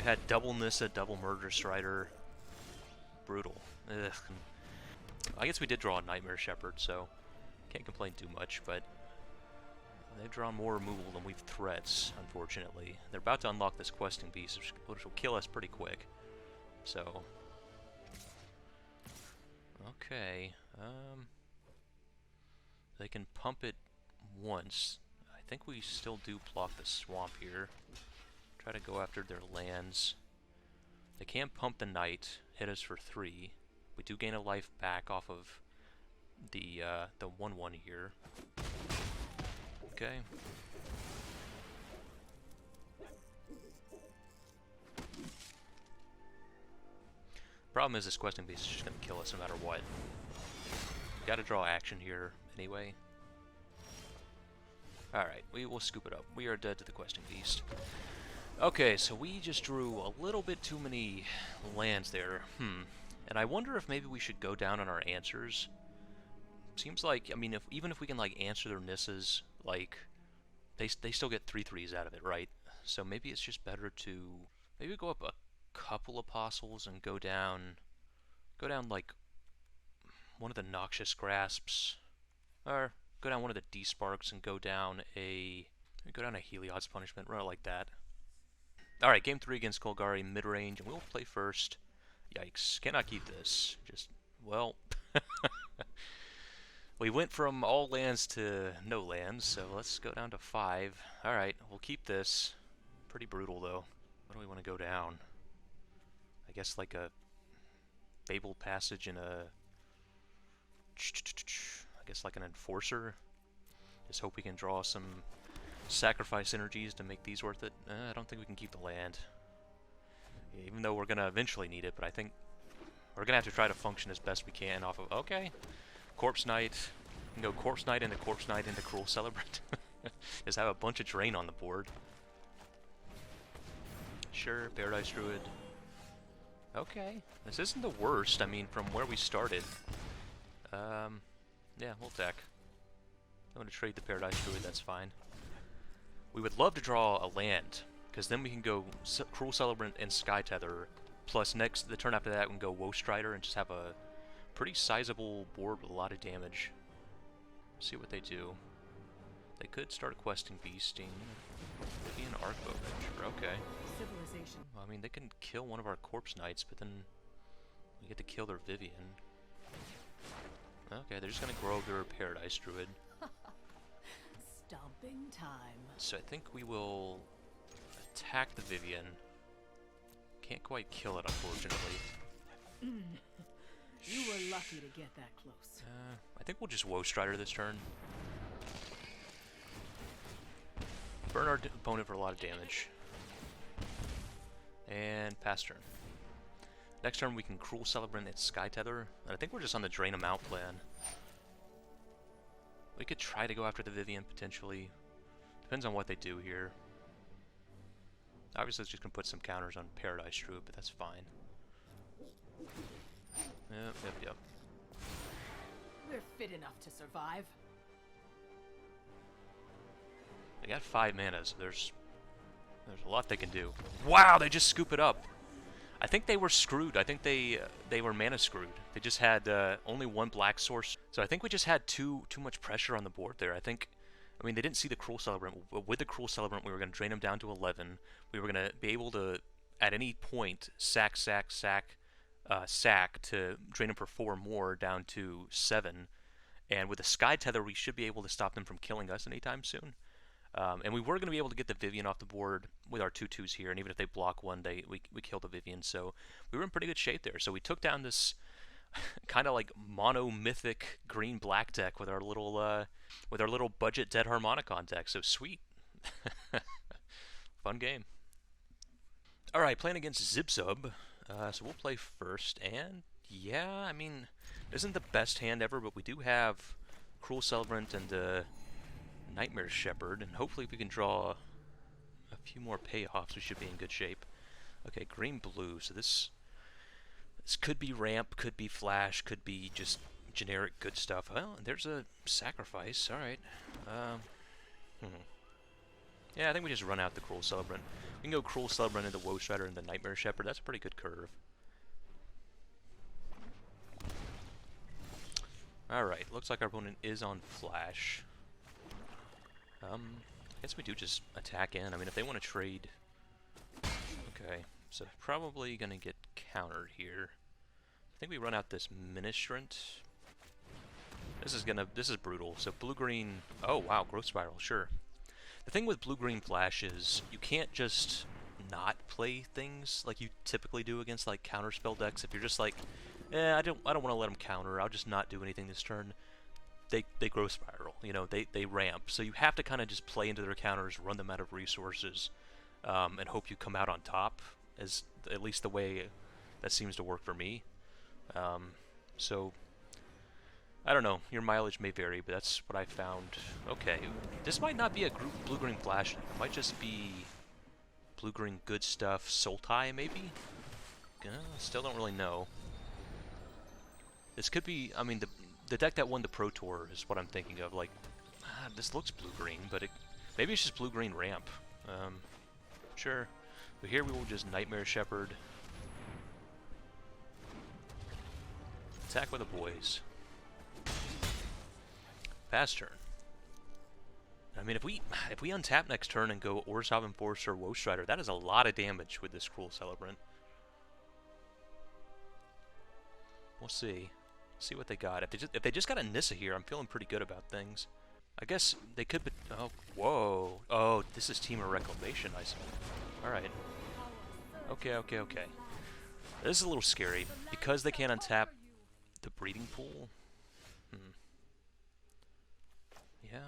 S1: had double Nissa, double Murderous Rider. Brutal. Ugh. I guess we did draw a Nightmare Shepherd, so can't complain too much, but they've drawn more removal than we've threats, unfortunately. They're about to unlock this Questing Beast, which will kill us pretty quick. So, okay. They can pump it once. I think we still do block the swamp here. Try to go after their lands. They can't pump the Knight, hit us for 3. We do gain a life back off of the 1/1 here. Okay. Problem is this Questing Beast is just going to kill us no matter what. Got to draw action here anyway. Alright, we will scoop it up. We are dead to the questing beast. Okay, so we just drew a little bit too many lands there. And I wonder if maybe we should go down on our answers. Seems like, I mean, even if we can, like, answer their Nisses, like, they still get 3/3s out of it, right? So maybe it's just better to maybe go up a couple apostles and go down, like, one of the Noxious Grasps, or go down one of the D-Sparks and go down a Heliod's Punishment, run it like that. Alright, game 3 against Golgari, mid-range, and we'll play first. Yikes, cannot keep this. Just, well, we went from all lands to no lands, so let's go down to 5. Alright, we'll keep this. Pretty brutal, though. What do we want to go down? I guess like a Fabled Passage and a... I guess like an Enforcer. Just hope we can draw some sacrifice energies to make these worth it. I don't think we can keep the land. Even though we're going to eventually need it, but I think we're going to have to try to function as best we can off of... Okay. Corpse Knight. We can go Corpse Knight into Corpse Knight into Cruel Celebrant. Just have a bunch of drain on the board. Sure, Paradise Druid. Okay. This isn't the worst, I mean, from where we started. Yeah, we'll attack. I'm going to trade the Paradise Druid, that's fine. We would love to draw a land, because then we can go Cruel Celebrant and Sky Tether, plus the turn after that we can go Woe Strider and just have a pretty sizable board with a lot of damage. See what they do. They could start questing Beasting. Maybe an Arcbow Venture, okay.
S2: Civilization.
S1: Well, I mean, they can kill one of our Corpse Knights, but then we get to kill their Vivian. Okay, they're just gonna grow their Paradise Druid.
S2: Stomping time.
S1: So I think we will attack the Vivian. Can't quite kill it, unfortunately.
S2: You were lucky to get that close.
S1: I think we'll just Woe Strider this turn. Burn our opponent for a lot of damage. And pass turn. Next turn we can Cruel Celebrant and Sky Tether. And I think we're just on the Drain 'em Out plan. We could try to go after the Vivian, potentially. Depends on what they do here. Obviously it's just going to put some counters on Paradise Druid, but that's fine. Yep.
S2: We're fit enough to survive.
S1: They got 5 mana, so there's a lot they can do. Wow, they just scoop it up. I think they were screwed. I think they were mana screwed. They just had only one black source. So I think we just had too much pressure on the board there. I mean, they didn't see the Cruel Celebrant. With the Cruel Celebrant, we were going to drain them down to 11. We were going to be able to, at any point, sack to drain them for 4 more down to 7. And with the Sky Tether, we should be able to stop them from killing us anytime soon. And we were going to be able to get the Vivian off the board with our 2/2s here, and even if they block one, we kill the Vivian, so we were in pretty good shape there. So we took down this kind of like mono-mythic green-black deck with our little budget Dead-harmonicon deck, so sweet. Fun game. Alright, playing against Zibzub, so we'll play first, and yeah, I mean, it isn't the best hand ever, but we do have Cruel Celebrant and Nightmare Shepherd, and hopefully if we can draw a few more payoffs, we should be in good shape. Okay, green-blue, so this could be ramp, could be flash, could be just generic good stuff. Well, there's a sacrifice, alright. Yeah, I think we just run out the Cruel Celebrant. We can go Cruel Celebrant into Woe Strider and the Nightmare Shepherd, that's a pretty good curve. Alright, looks like our opponent is on flash. I guess we do just attack in. I mean, if they want to trade... Okay, so probably going to get countered here. I think we run out this Ministrant. This is brutal. So blue-green... Oh, wow, Growth Spiral, sure. The thing with blue-green flash is you can't just not play things like you typically do against, like, counterspell decks. If you're just like, I don't want to let them counter, I'll just not do anything this turn. They Growth Spiral, you know, they ramp. So you have to kind of just play into their counters, run them out of resources, and hope you come out on top, as at least the way that seems to work for me. So I don't know, your mileage may vary, but that's what I found. Okay, this might not be a blue-green flash. It might just be blue-green good stuff, Sultai maybe? Still don't really know. This could be, I mean, the deck that won the Pro Tour is what I'm thinking of. Like, this looks blue-green, but maybe it's just blue-green ramp. Sure. But here we will just Nightmare Shepherd. Attack with the boys. Pass turn. I mean, if we untap next turn and go Orzhov Enforcer, Woe Strider, that is a lot of damage with this Cruel Celebrant. We'll see. See what they got. If they just got a Nissa here, I'm feeling pretty good about things. I guess they could. Oh, whoa! Oh, this is Team of Reclamation. I see. All right. Okay. This is a little scary because they can't untap the breeding pool. Yeah.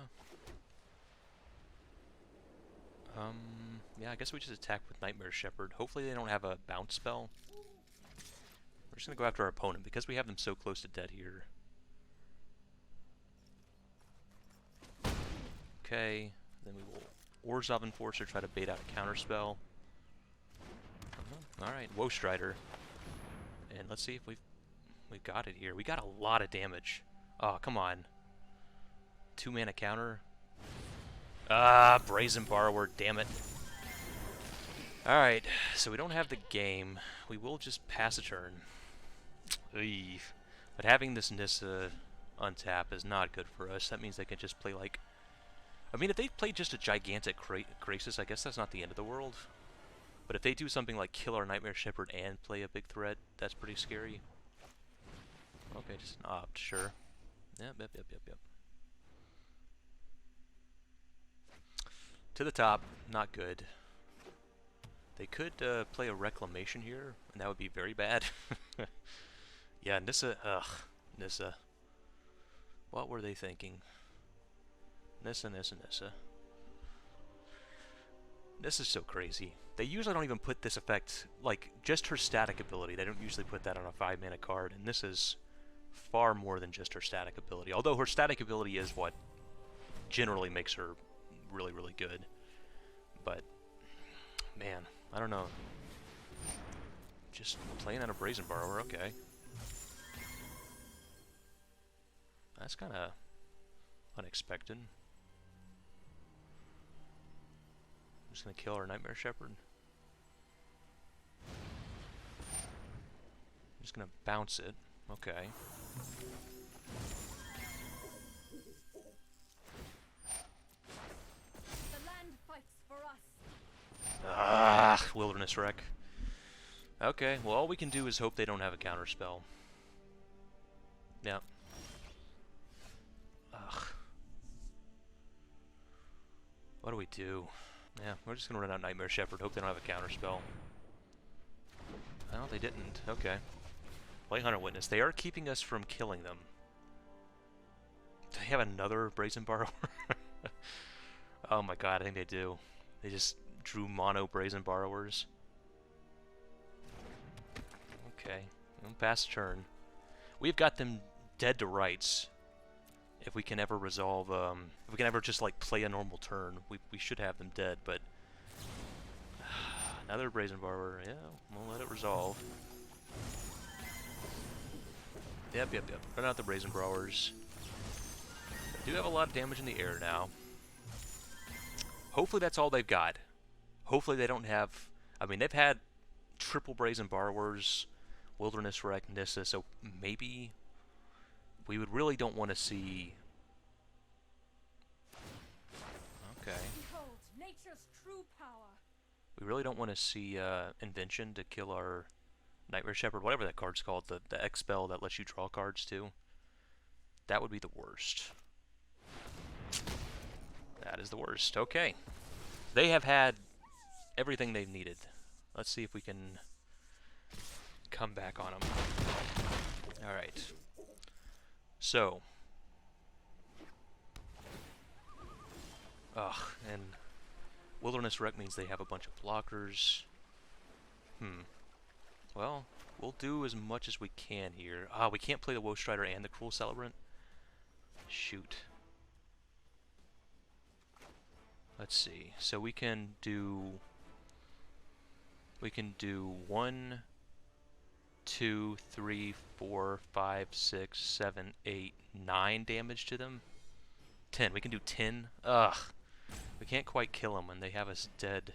S1: Yeah, I guess we just attack with Nightmare Shepherd. Hopefully they don't have a bounce spell. We're just gonna go after our opponent because we have them so close to dead here. Okay, then we will Orzhov Enforcer, try to bait out a counterspell. Alright, Woe Strider. And let's see if we've got it here. We got a lot of damage. Oh, come on. 2-mana counter. Ah, Brazen Borrower, damn it. Alright, so we don't have the game. We will just pass a turn. Eesh. But having this Nissa untap is not good for us. That means they can just play like... I mean, if they played just a gigantic Krasis, I guess that's not the end of the world. But if they do something like kill our Nightmare Shepherd and play a big threat, that's pretty scary. Okay, just an opt, sure. Yep. To the top, not good. They could play a Reclamation here, and that would be very bad. Yeah, Nissa, Nissa. What were they thinking? Nissa. This is so crazy. They usually don't even put this effect, like, just her static ability. They don't usually put that on a 5-mana card, and this is far more than just her static ability. Although her static ability is what generally makes her really, really good. But, man, I don't know. Just playing on a Brazen Borrower, okay. That's kind of unexpected. I'm just going to kill our Nightmare Shepherd. I'm just going to bounce it. Okay.
S2: The land fights for us.
S1: Ah, Wilderness Wreck. Okay, well, all we can do is hope they don't have a counterspell. Yeah. Ugh. What do we do? Yeah, we're just gonna run out Nightmare Shepherd, hope they don't have a counterspell. Well, they didn't. Okay. Play Hunter Witness. They are keeping us from killing them. Do they have another Brazen Borrower? Oh my god, I think they do. They just drew mono Brazen Borrowers. Okay. We'll pass turn. We've got them dead to rights. If we can ever resolve, if we can ever just like play a normal turn, we should have them dead, but another Brazen Borrower, yeah, we'll let it resolve. Yep. Run out the Brazen Borrowers. They do have a lot of damage in the air now. Hopefully that's all they've got. Hopefully they don't have, I mean, they've had triple Brazen Borrowers, Wilderness Wreck, Nissa, so maybe we would really don't want to see... Okay.
S2: Behold, nature's true power.
S1: We really don't want to see Invention to kill our Nightmare Shepherd, whatever that card's called, the X spell that lets you draw cards too. That would be the worst. That is the worst. Okay. They have had everything they've needed. Let's see if we can come back on them. Alright. So. Ugh, and Wilderness Wreck means they have a bunch of blockers. Well, we'll do as much as we can here. Ah, we can't play the Woe Strider and the Cruel Celebrant. Shoot. Let's see. So we can do 1, 2, 3, 4, 5, 6, 7, 8, 9 damage to them. 10. We can do 10. Ugh. We can't quite kill them when they have us dead.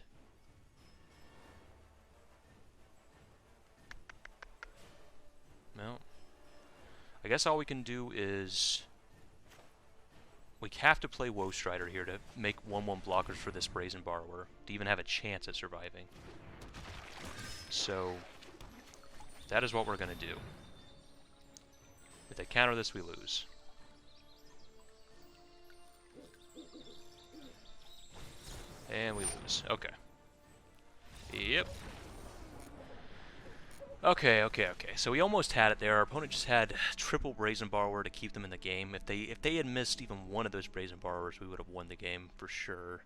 S1: No. I guess all we can do is... we have to play Woe Strider here to make 1/1 blockers for this Brazen Borrower to even have a chance at surviving. So, that is what we're going to do. If they counter this, we lose. And we lose. Okay. Yep. Okay. So we almost had it there. Our opponent just had triple Brazen Borrower to keep them in the game. If they had missed even one of those Brazen Borrowers, we would have won the game for sure.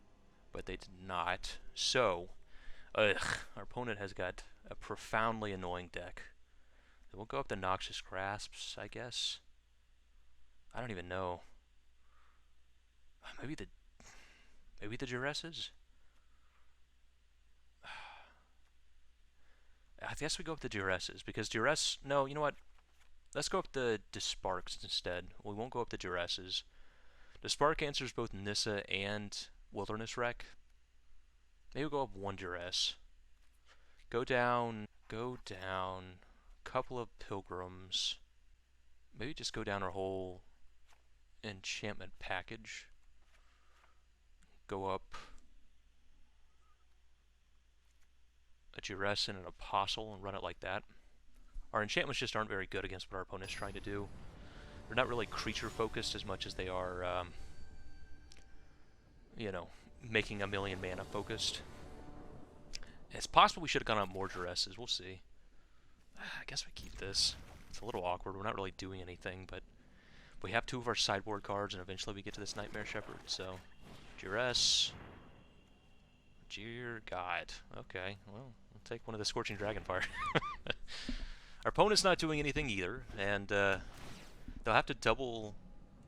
S1: But they did not. So, our opponent has got a profoundly annoying deck. We'll go up the Noxious Grasps, I guess. I don't even know. Maybe the Duresses? I guess we go up the Duresses, because Duress... no, you know what? Let's go up the Desparks instead. We won't go up the Duresses. Despark answers both Nissa and Wilderness Wreck. Maybe we'll go up 1 Duress. Go down... couple of Pilgrims. Maybe just go down our whole enchantment package. Go up a Duress and an Apostle and run it like that. Our enchantments just aren't very good against what our opponent's trying to do. They're not really creature focused as much as they are, you know, making a million mana focused. It's possible we should have gone on more Duresses. We'll see. I guess we keep this. It's a little awkward. We're not really doing anything, but we have 2 of our sideboard cards, and eventually we get to this Nightmare Shepherd. So, Duress. Dear God. Okay, well, we'll take one of the Scorching Dragonfire. Our opponent's not doing anything either, and they'll have to double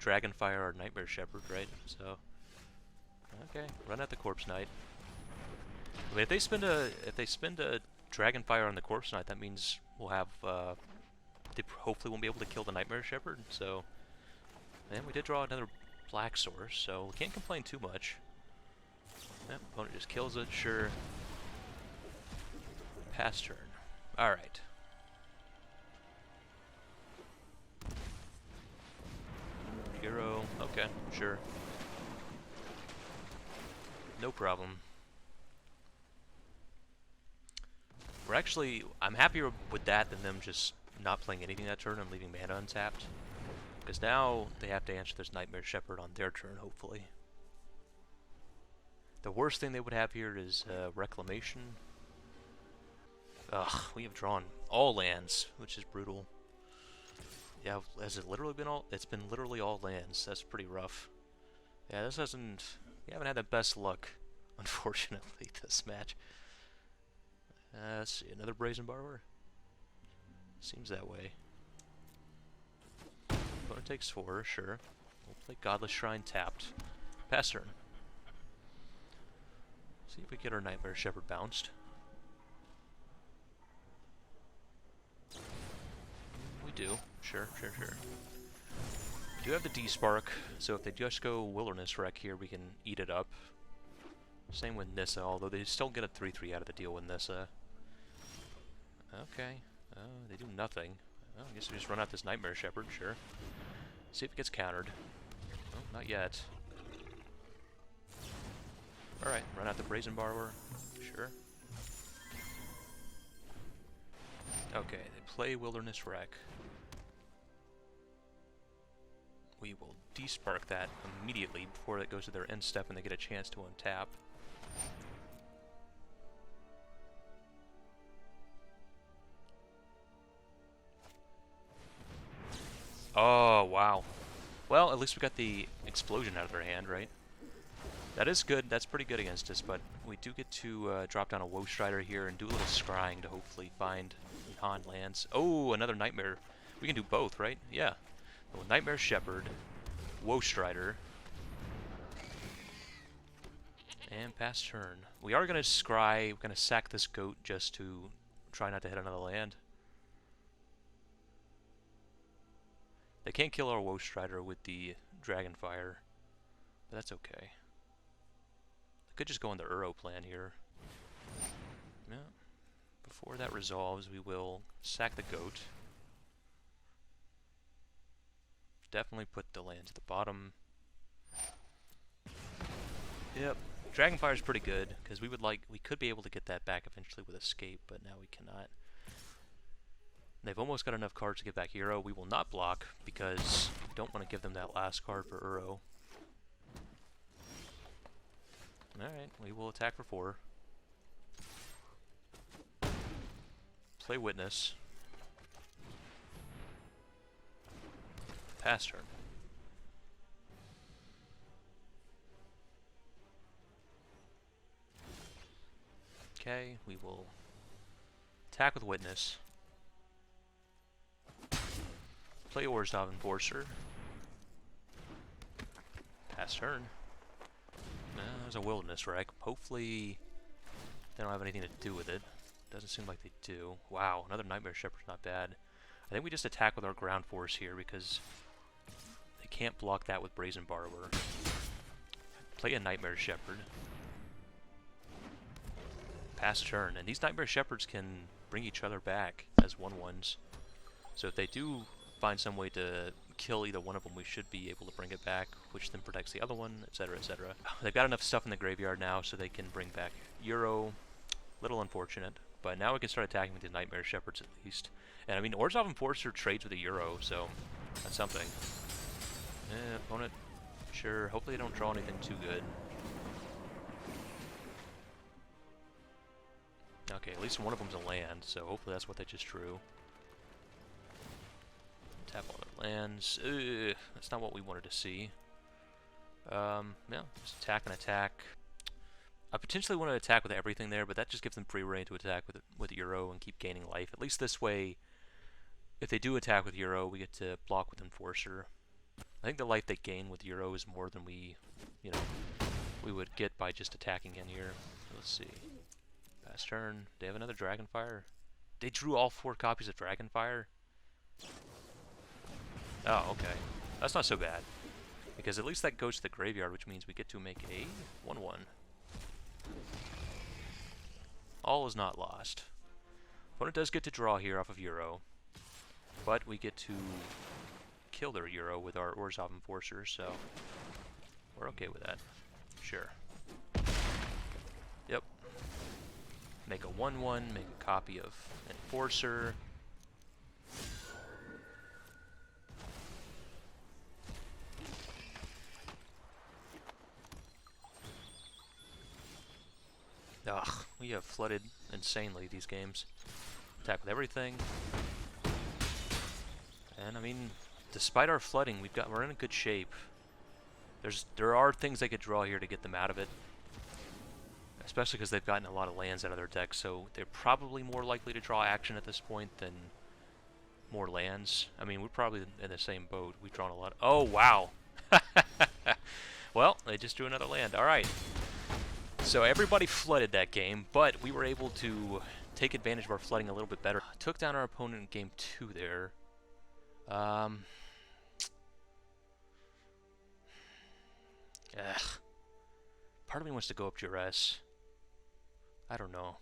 S1: Dragonfire our Nightmare Shepherd, right? So, okay, run out the Corpse Knight. I mean, if they spend a Dragonfire on the Corpse Knight, that means we'll have they hopefully won't be able to kill the Nightmare Shepherd. So, and we did draw another Black Source, so we can't complain too much. Yep, opponent just kills it, sure. Pass turn. Alright. Hero, okay, sure. No problem. We're actually, I'm happier with that than them just not playing anything that turn and leaving mana untapped. Because now they have to answer this Nightmare Shepherd on their turn, hopefully. The worst thing they would have here is Reclamation. Ugh, we have drawn all lands, which is brutal. Yeah, has it literally been all? It's been literally all lands. That's pretty rough. Yeah, this hasn't... we haven't had the best luck, unfortunately, this match. Let's see, another Brazen Borrower? Seems that way. Opponent takes 4, sure. We'll play Godless Shrine tapped. Pass turn. See if we get our Nightmare Shepherd bounced. We do. Sure. We do have the D-Spark, so if they just go Wilderness Wreck here, we can eat it up. Same with Nissa, although they still get a 3/3 out of the deal with Nissa. Okay. They do nothing. Well, I guess we just run out this Nightmare Shepherd, sure. See if it gets countered. Oh, not yet. Alright, run out the Brazen Borrower. Sure. Okay, they play Wilderness Wreck. We will despark that immediately before it goes to their end step and they get a chance to untap. Oh, wow. Well, at least we got the explosion out of their hand, right? That is good. That's pretty good against us, but we do get to drop down a Woe Strider here and do a little scrying to hopefully find non lands. Oh, another Nightmare. We can do both, right? Yeah. Well, Nightmare Shepherd. Woe Strider. And pass turn. We are going to scry, we're going to sack this goat just to try not to hit another land. They can't kill our Woe Strider with the Dragonfire, but that's okay. They could just go on the Uro plan here. Yeah. Before that resolves, we will sack the goat. Definitely put the land to the bottom. Yep. Dragonfire is pretty good, because we could be able to get that back eventually with Escape, but now we cannot. They've almost got enough cards to get back Uro. We will not block, because we don't want to give them that last card for Uro. Alright, we will attack for 4. Play Witness. Pass turn. Okay, we will attack with Witness. Play Orzhov Enforcer. Pass turn. There's a Wilderness Wreck. Hopefully they don't have anything to do with it. Doesn't seem like they do. Wow, another Nightmare Shepherd's not bad. I think we just attack with our ground force here because they can't block that with Brazen Borrower. Play a Nightmare Shepherd. Pass turn. And these Nightmare Shepherds can bring each other back as 1/1s. So if they do find some way to kill either one of them, we should be able to bring it back, which then protects the other one, etc., etc. They've got enough stuff in the graveyard now so they can bring back Uro. Little unfortunate. But now we can start attacking with the Nightmare Shepherds at least. And I mean, Orzhov Enforcer trades with a Uro, so that's something. Opponent, sure. Hopefully they don't draw anything too good. Okay, at least one of them's a land, so hopefully that's what they just drew. Tap all their lands. Ugh, that's not what we wanted to see. Yeah, just attack and attack. I potentially want to attack with everything there, but that just gives them free reign to attack with Uro and keep gaining life. At least this way, if they do attack with Uro, we get to block with Enforcer. I think the life they gain with Uro is more than we would get by just attacking in here. Let's see. Pass turn. They have another Dragonfire. They drew all 4 copies of Dragonfire. Oh, okay. That's not so bad. Because at least that goes to the graveyard, which means we get to make a 1/1. All is not lost. Opponent does get to draw here off of Uro. But we get to kill their Uro with our Orzhov Enforcer, so we're okay with that. Sure. Yep. Make a 1/1, make a copy of Enforcer. Ugh, we have flooded insanely these games. Attack with everything. And I mean, despite our flooding, we're in a good shape. There are things they could draw here to get them out of it. Especially because they've gotten a lot of lands out of their deck, so they're probably more likely to draw action at this point than more lands. I mean, we're probably in the same boat. We've drawn a lot. Oh, wow! Well, they just drew another land. Alright. So everybody flooded that game, but we were able to take advantage of our flooding a little bit better. Took down our opponent in game 2 there. Ugh. Part of me wants to go up Duress. I don't know.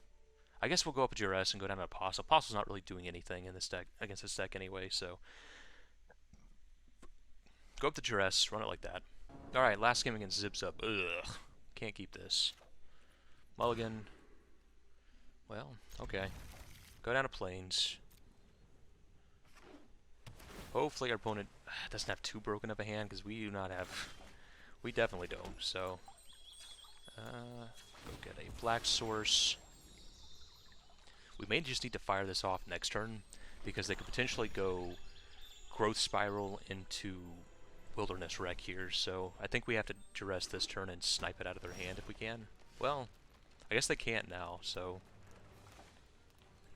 S1: I guess we'll go up Duress and go down to Apostle. Apostle's not really doing anything in this deck against this deck anyway, so go up to Duress, run it like that. Alright, last game against Zipzup. Ugh. Can't keep this. Mulligan. Well, okay. Go down to Plains. Hopefully our opponent doesn't have too broken of a hand, because we do not have... We definitely don't, so... go get a Black Source. We may just need to fire this off next turn, because they could potentially go Growth Spiral into Wilderness Wreck here, so I think we have to duress this turn and snipe it out of their hand if we can. Well, I guess they can't now, so...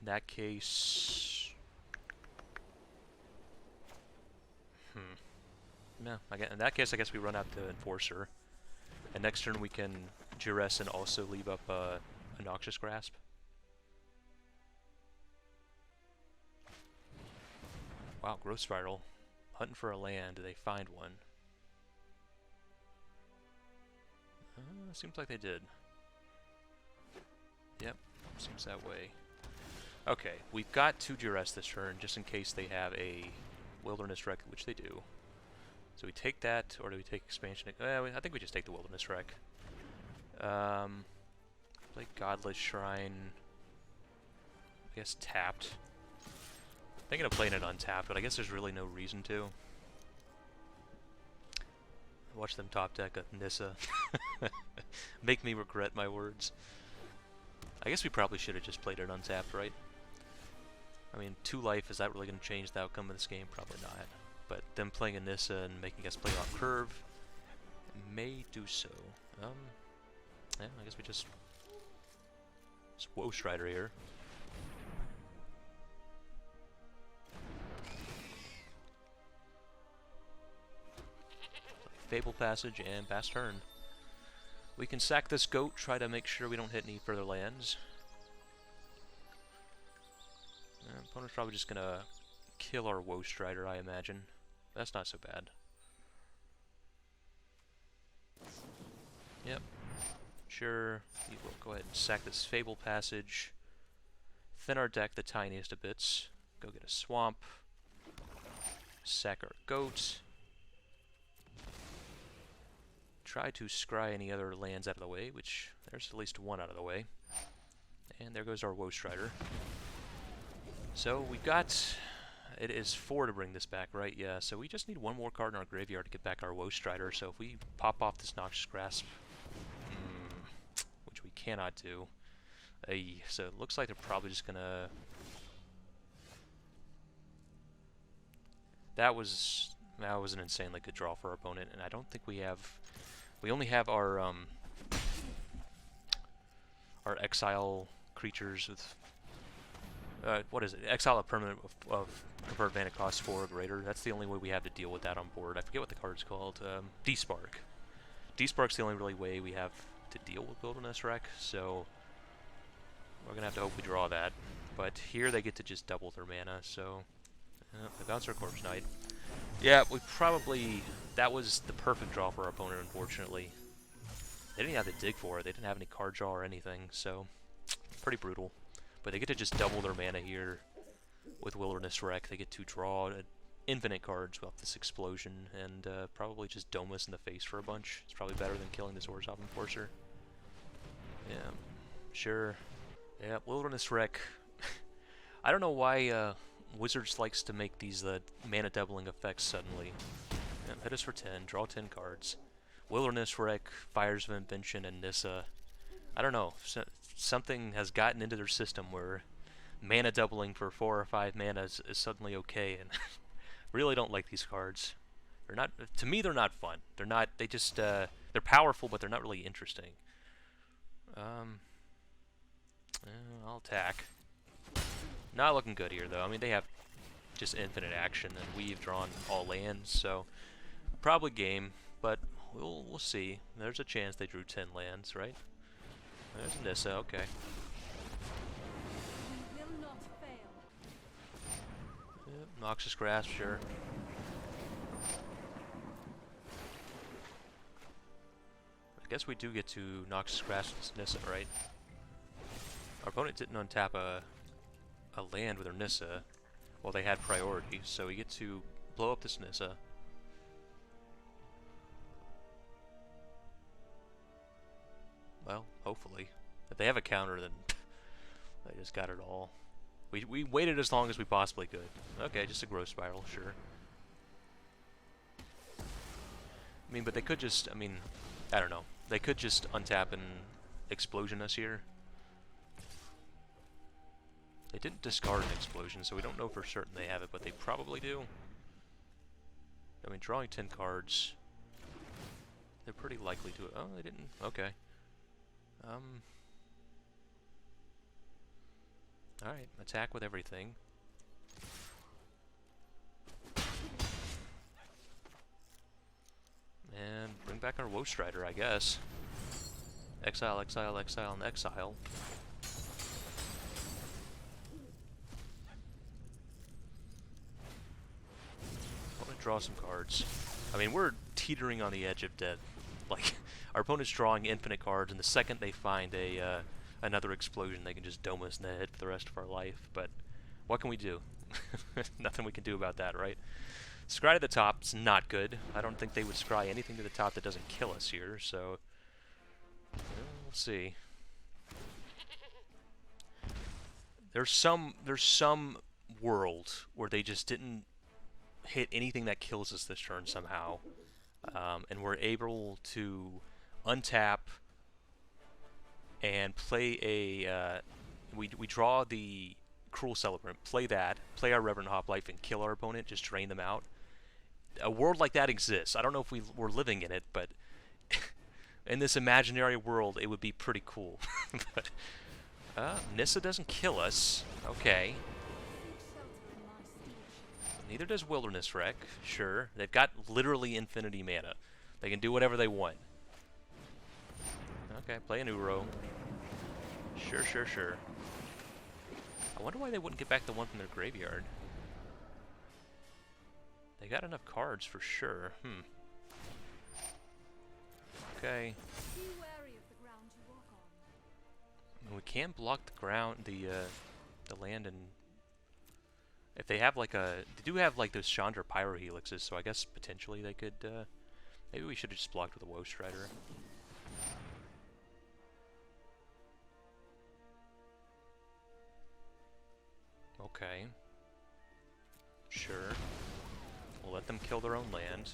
S1: In that case... No, in that case, I guess we run out to Enforcer. And next turn we can Duress and also leave up a Noxious Grasp. Wow, Growth Spiral. Hunting for a land. Do they find one? Seems like they did. Yep, seems that way. Okay, we've got 2 Duress this turn, just in case they have a Wilderness Wreck, which they do. So we take that, or do we take Expansion? I think we just take the Wilderness Wreck. Play Godless Shrine. I guess tapped. Thinking of playing it untapped, but I guess there's really no reason to. Watch them top deck a Nissa. Make me regret my words. I guess we probably should have just played it untapped, right? I mean, 2 life, is that really going to change the outcome of this game? Probably not. But them playing a Nissa and making us play off curve may do so. Yeah, I guess we just Woe Strider here. Fable Passage and pass turn. We can sack this goat, try to make sure we don't hit any further lands. Opponent's probably just gonna kill our Woe Strider, I imagine. That's not so bad. Yep. Sure, we will go ahead and sack this Fable Passage. Thin our deck the tiniest of bits. Go get a swamp. Sack our goat. Try to scry any other lands out of the way, which there's at least 1 out of the way. And there goes our Woe Strider. So we've got, it is 4 to bring this back, right? Yeah, so we just need 1 more card in our graveyard to get back our Woe Strider. So if we pop off this Noxious Grasp, which we cannot do, so it looks like they're probably just gonna... That was an insanely good draw for our opponent, and I don't think we have... We only have our exile creatures with... what is it? Exile a permanent of convert mana cost 4 or greater. That's the only way we have to deal with that on board. I forget what the card's called. Despark. Despark's the only really way we have to deal with Wilderness Wreck, so we're gonna have to hope we draw that. But here they get to just double their mana, so they bounce our Corpse Knight. Yeah, we probably... That was the perfect draw for our opponent, unfortunately. They didn't have to dig for it. They didn't have any card draw or anything, so pretty brutal. But they get to just double their mana here with Wilderness Wreck. They get to draw infinite cards with this Explosion, and probably just dome us in the face for a bunch. It's probably better than killing this Orzhov Enforcer. Yeah, sure. Yeah, Wilderness Wreck. I don't know why Wizards likes to make these mana doubling effects suddenly. Yeah, hit us for 10, draw 10 cards. Wilderness Wreck, Fires of Invention, and Nissa. I don't know. Something has gotten into their system where mana doubling for 4 or 5 mana is suddenly okay, and really don't like these cards. They're not. To me, they're not fun. They're not. They just. They're powerful, but they're not really interesting. I'll attack. Not looking good here, though. I mean, they have just infinite action, and we've drawn all lands, so probably game, but we'll see. There's a chance they drew 10 lands, right? There's Nissa, okay.
S2: You will not fail.
S1: Yep, Noxious Grasp, sure. I guess we do get to Noxious Grasp with Nissa, right? Our opponent didn't untap a land with their Nissa. Well, they had priority, so we get to blow up this Nissa. Well, hopefully. If they have a counter, then they just got it all. We waited as long as we possibly could. Okay, just a Growth Spiral, sure. I mean, but they could just, I mean, I don't know. They could just untap and Explosion us here. They didn't discard an Explosion, so we don't know for certain they have it, but they probably do. I mean, drawing 10 cards, they're pretty likely to... Oh, they didn't? Okay. Alright, attack with everything. And bring back our Woe Strider, I guess. Exile, exile, exile, and exile. I want to draw some cards. I mean, we're teetering on the edge of death. Like, our opponent's drawing infinite cards, and the second they find a another explosion, they can just dome us in the head for the rest of our life. But what can we do? Nothing we can do about that, right? Scry to the top's not good. I don't think they would scry anything to the top that doesn't kill us here, so we'll see. There's some world where they just didn't hit anything that kills us this turn somehow, and we're able to untap and play a we draw the Cruel Celebrant, play that, play our Reverend Hoplife, and kill our opponent, just drain them out. A world like that exists. I don't know if we're living in it, but in this imaginary world, it would be pretty cool. But Nissa doesn't kill us. Okay. Neither does Wilderness Wreck. Sure. They've got literally infinity mana. They can do whatever they want. Okay, play an Uro. Sure, sure, sure. I wonder why they wouldn't get back the one from their graveyard. They got enough cards for sure. Okay. And we can block the ground, the land, and if they have like they do have like those Chandra Pyro Helixes, so I guess potentially they could. Maybe we should have just blocked with a Woe Strider. Okay. Sure. We'll let them kill their own land.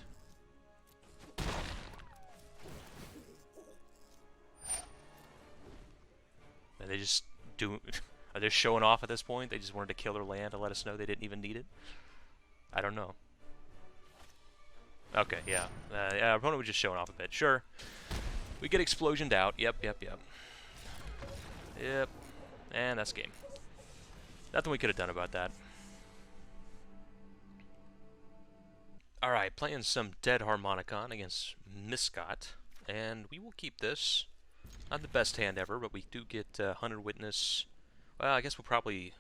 S1: And they just do... Are they showing off at this point? They just wanted to kill their land to let us know they didn't even need it? I don't know. Okay, yeah. Yeah, our opponent was just showing off a bit. Sure. We get explosioned out. Yep, yep, yep. Yep. And that's game. Nothing we could have done about that. Alright, playing some Dead-harmonicon against Miscot. And we will keep this. Not the best hand ever, but we do get Hunted Witness. Well, I guess we'll probably...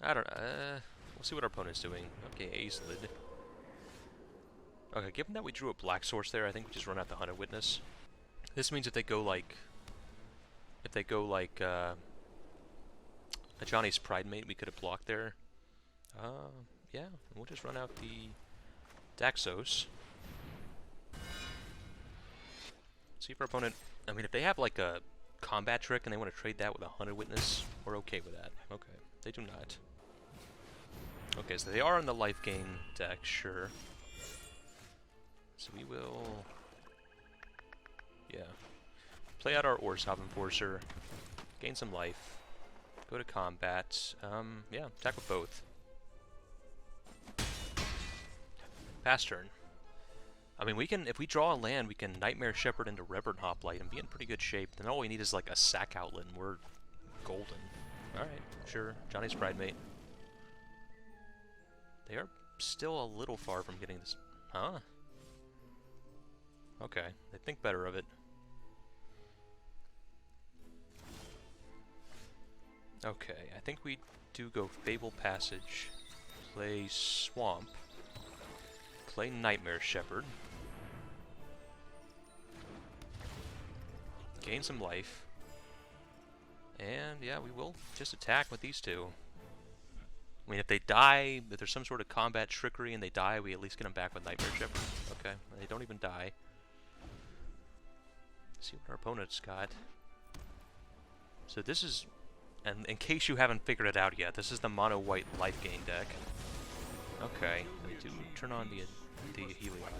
S1: I don't know. We'll see what our opponent's doing. Okay, Ace Lid. Okay, given that we drew a Black Source there, I think we just run out the Hunted Witness. This means if they go like... a Johnny's Pride Mate, we could have blocked there. Yeah, we'll just run out the Daxos. See if our opponent... I mean, if they have like a combat trick and they want to trade that with a Hunted Witness, we're okay with that. Okay, they do not. Okay, so they are in the life gain deck, sure. So we will... Yeah. Play out our Orzhov Enforcer. Gain some life. Go to combat. Yeah, attack with both. Pass turn. I mean, we can, if we draw a land, we can Nightmare Shepherd into Reverend Hoplite and be in pretty good shape. Then all we need is like a sack outlet and we're golden. Alright, sure. Johnny's Pride Mate. They are still a little far from getting this. Huh? Okay, they think better of it. Okay, I think we do go Fable Passage, play Swamp, play Nightmare Shepherd, gain some life, and yeah, we will just attack with these two. I mean, if they die, if there's some sort of combat trickery and they die, we at least get them back with Nightmare Shepherd. Okay, they don't even die. Let's see what our opponent's got. So this is... And in case you haven't figured it out yet, this is the mono-white life gain deck. Okay, we do turn on the Heliod.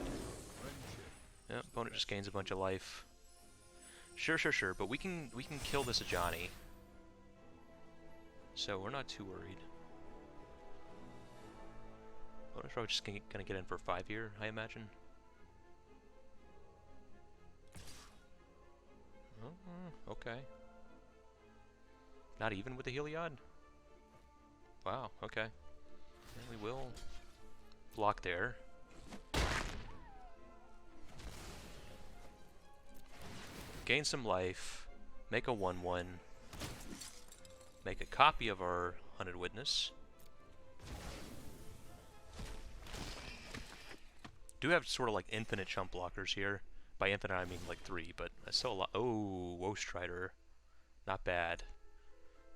S1: Yep, opponent just gains a bunch of life. Sure, sure, sure, but we can kill this Ajani. So we're not too worried. Opponent's probably just gonna get in for 5-year, I imagine. Oh, okay. Not even with the Heliod? Wow, okay. And we will block there. gain some life, make a 1/1, make a copy of our Hunted Witness. Do have sort of like infinite chump blockers here. By infinite I mean like 3, but that's still a lot. Oh, Woe Strider. Not bad.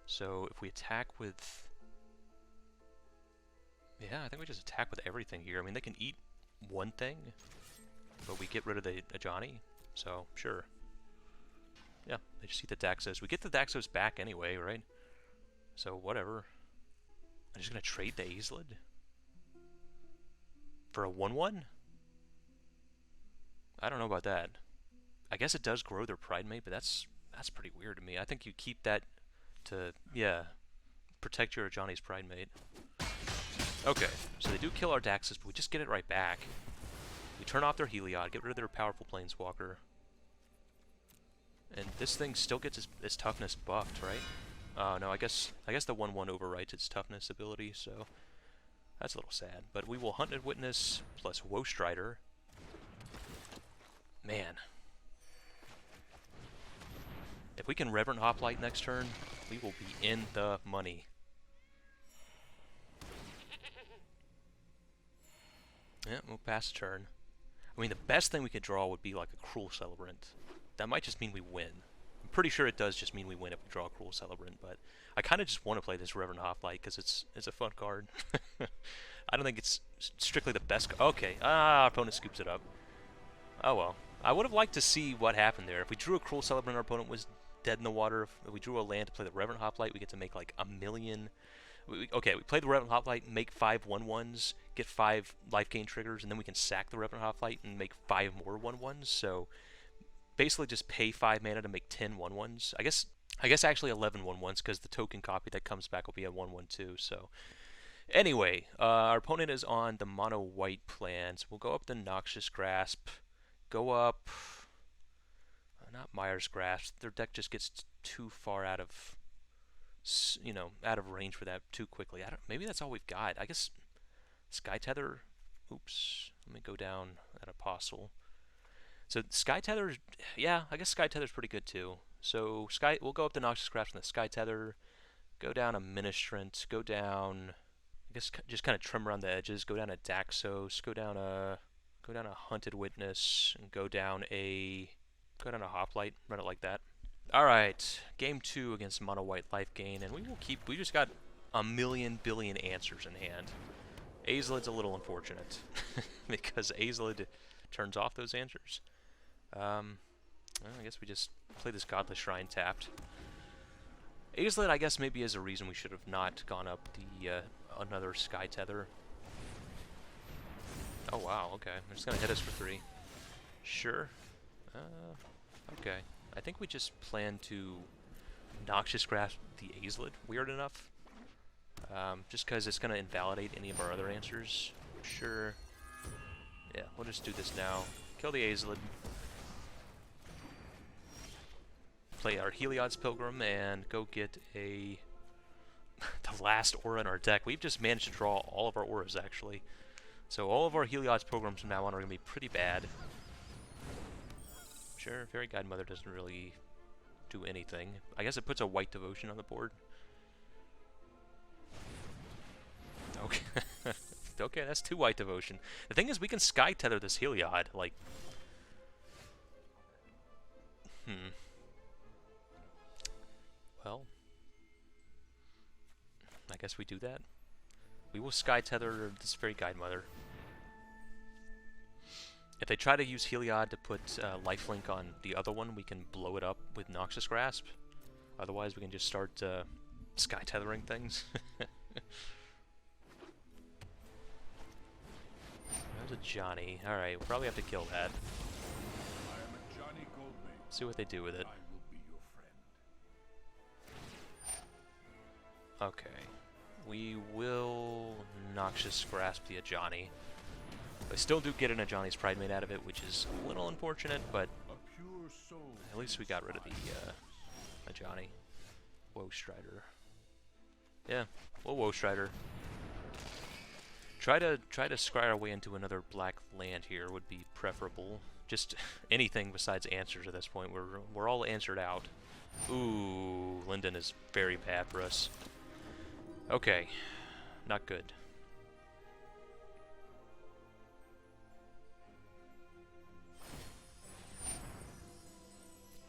S1: So if we attack with... Yeah, I think we just attack with everything here. I mean, they can eat one thing, but we get rid of the Ajani, so sure. Yeah, they just eat the Daxos. We get the Daxos back anyway, right? So whatever. I'm just gonna trade the Azelid for a 1/1? I don't know about that. I guess it does grow their Pride Mate, but that's pretty weird to me. I think you keep that to, yeah, protect your Ajani's Pride Mate. Okay, so they do kill our Daxos, but we just get it right back. We turn off their Heliod, get rid of their powerful Planeswalker. And this thing still gets its toughness buffed, right? Oh no, I guess the 1/1 overwrites its toughness ability, so that's a little sad. But we will Hunted Witness plus Woe Strider. Man. If we can Reverent Hoplite next turn, we will be in the money. Yeah, we'll pass the turn. I mean, the best thing we could draw would be like a Cruel Celebrant. That might just mean we win. I'm pretty sure it does just mean we win if we draw a Cruel Celebrant, but I kind of just want to play this Reverend Hoplite because it's a fun card. I don't think it's strictly the best. Okay, our opponent scoops it up. Oh well. I would have liked to see what happened there. If we drew a Cruel Celebrant, our opponent was dead in the water. If we drew a land to play the Reverend Hoplite, we get to make like a million. Okay, we play the Reverend Hoplite, make 5 1/1s, get 5 life gain triggers, and then we can sack the Reverend Hoplite and make 5 more 1/1s. So basically just pay 5 mana to make 10 1/1s. I guess actually 11 1/1s because the token copy that comes back will be a 1/1 too. So anyway, our opponent is on the mono white plans. We'll go up the Noxious Grasp, go up, not Myers Grasp. Their deck just gets too far out of, you know, out of range for that too quickly. Maybe that's all we've got. I guess Sky Tether. Oops. Let me go down at Apostle. So Sky Tether, yeah, I guess Sky Tether's pretty good too. So we'll go up the Noxious Grasp and the Sky Tether, go down a Ministrant, go down, I guess just kind of trim around the edges, go down a Daxos, go down a Hunted Witness, and go down a Hoplite, run it like that. Alright, game 2 against Mono White Life Gain, and we just got a million billion answers in hand. Azelid's a little unfortunate, because Azelid turns off those answers. Well, I guess we just play this Godless Shrine tapped. Azelid, I guess, maybe is a reason we should have not gone up the another Sky Tether. Oh wow, okay. They're just gonna hit us for 3. Sure. Okay. I think we just plan to Noxious Grasp the Azelid, weird enough. Just because it's gonna invalidate any of our other answers. Sure. Yeah, we'll just do this now. Kill the Azelid. Play our Heliod's Pilgrim and go get the last aura in our deck. We've just managed to draw all of our auras, actually. So all of our Heliod's Pilgrims from now on are going to be pretty bad. Sure, Fairy Godmother doesn't really do anything. I guess it puts a white devotion on the board. Okay. Okay, that's 2 white devotion. The thing is, we can Sky Tether this Heliod, like... Well... I guess we do that. We will Sky Tether this Fairy Godmother. If they try to use Heliod to put lifelink on the other one, we can blow it up with Noxious Grasp. Otherwise, we can just start Sky Tethering things. There's a Johnny. Alright, we'll probably have to kill that. See what they do with it. Okay. We will Noxious Grasp the Ajani. I still do get an Ajani's Pride Mate out of it, which is a little unfortunate, but at least we got rid of the Ajani. Woe Strider. Yeah, we'll Woe Strider. Try to scry our way into another black land here would be preferable. just anything besides answers at this point. We're all answered out. Ooh, Linden is very bad for us. Okay, not good.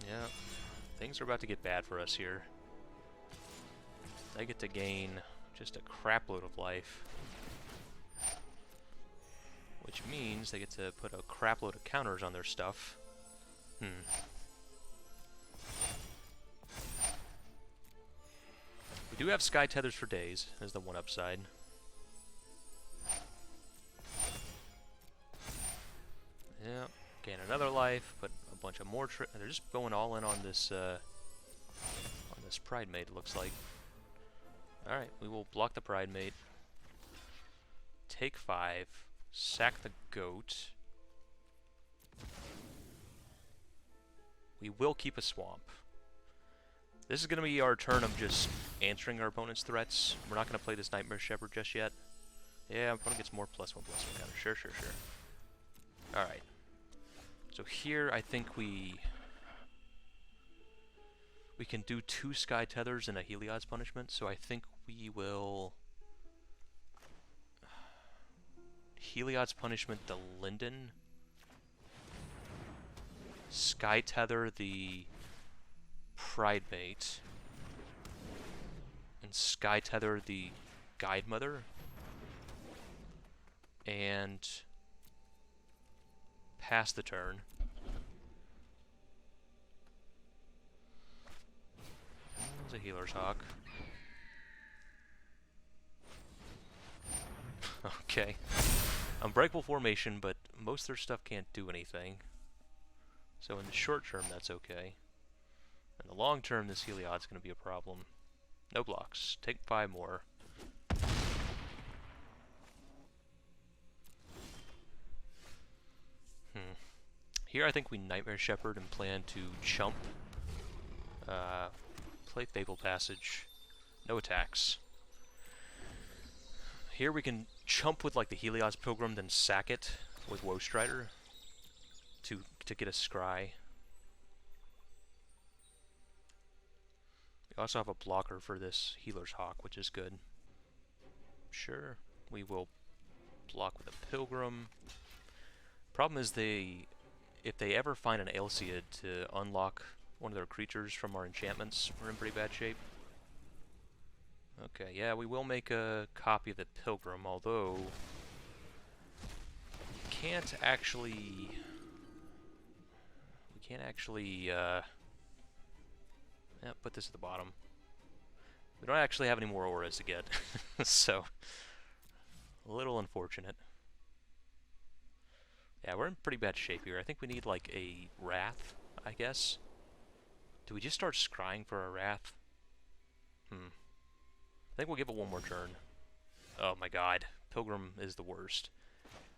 S1: Yeah, things are about to get bad for us here. They get to gain just a crap load of life. Which means they get to put a crap load of counters on their stuff. We do have Sky Tethers for days, as the one upside. Yeah, gain another life, put a bunch of more they're just going all in on this Pride Mate, it looks like. Alright, we will block the Pride Mate. Take 5. Sack the goat. We will keep a swamp. This is going to be our turn of just answering our opponent's threats. We're not going to play this Nightmare Shepherd just yet. Yeah, our opponent gets more +1/+1 counter. Sure. Alright. So here, I think we can do 2 Sky Tethers and a Heliod's Punishment, so I think we will Heliod's Punishment the Linden, Sky Tether the Pride Mate, and Sky Tether the Guide Mother, and pass the turn. There's a Healer's Hawk. Okay. Unbreakable formation, but most of their stuff can't do anything. So in the short term, that's okay. In the long term, this Heliod's going to be a problem. No blocks. Take 5 more. Here I think we Nightmare Shepherd and plan to chump. Play Fable Passage. No attacks. Here we can chump with like the Helios Pilgrim, then sack it with Woe Strider to get a scry. We also have a blocker for this Healer's Hawk, which is good. Sure, we will block with a Pilgrim. Problem is if they ever find an Alseid to unlock one of their creatures from our enchantments, we're in pretty bad shape. Okay, yeah, we will make a copy of the Pilgrim, although we can't actually put this at the bottom. We don't actually have any more auras to get, so a little unfortunate. Yeah, we're in pretty bad shape here. I think we need like a Wrath, I guess. Do we just start scrying for a Wrath? I think we'll give it one more turn. Oh my god. Pilgrim is the worst.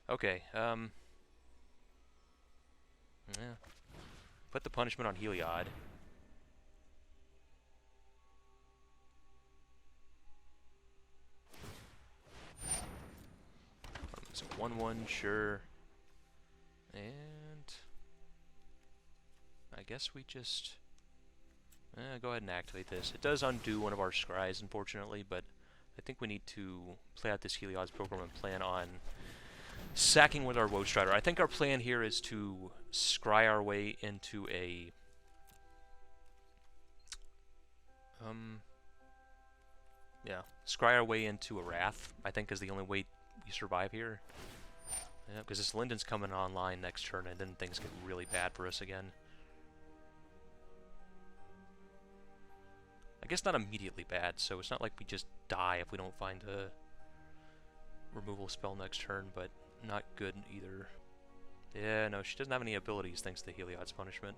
S1: Okay, yeah. Put the punishment on Heliod. It's a 1/1, sure. And I guess we just go ahead and activate this. It does undo one of our scries, unfortunately, but I think we need to play out this Heliod's Program and plan on sacking with our Woe Strider. I think our plan here is to scry our way into a scry our way into a Wrath, I think, is the only way we survive here. Yeah, because this Linden's coming online next turn, and then things get really bad for us again. I guess not immediately bad, so it's not like we just die if we don't find a removal spell next turn, but not good either. Yeah, no, she doesn't have any abilities thanks to Heliod's Punishment.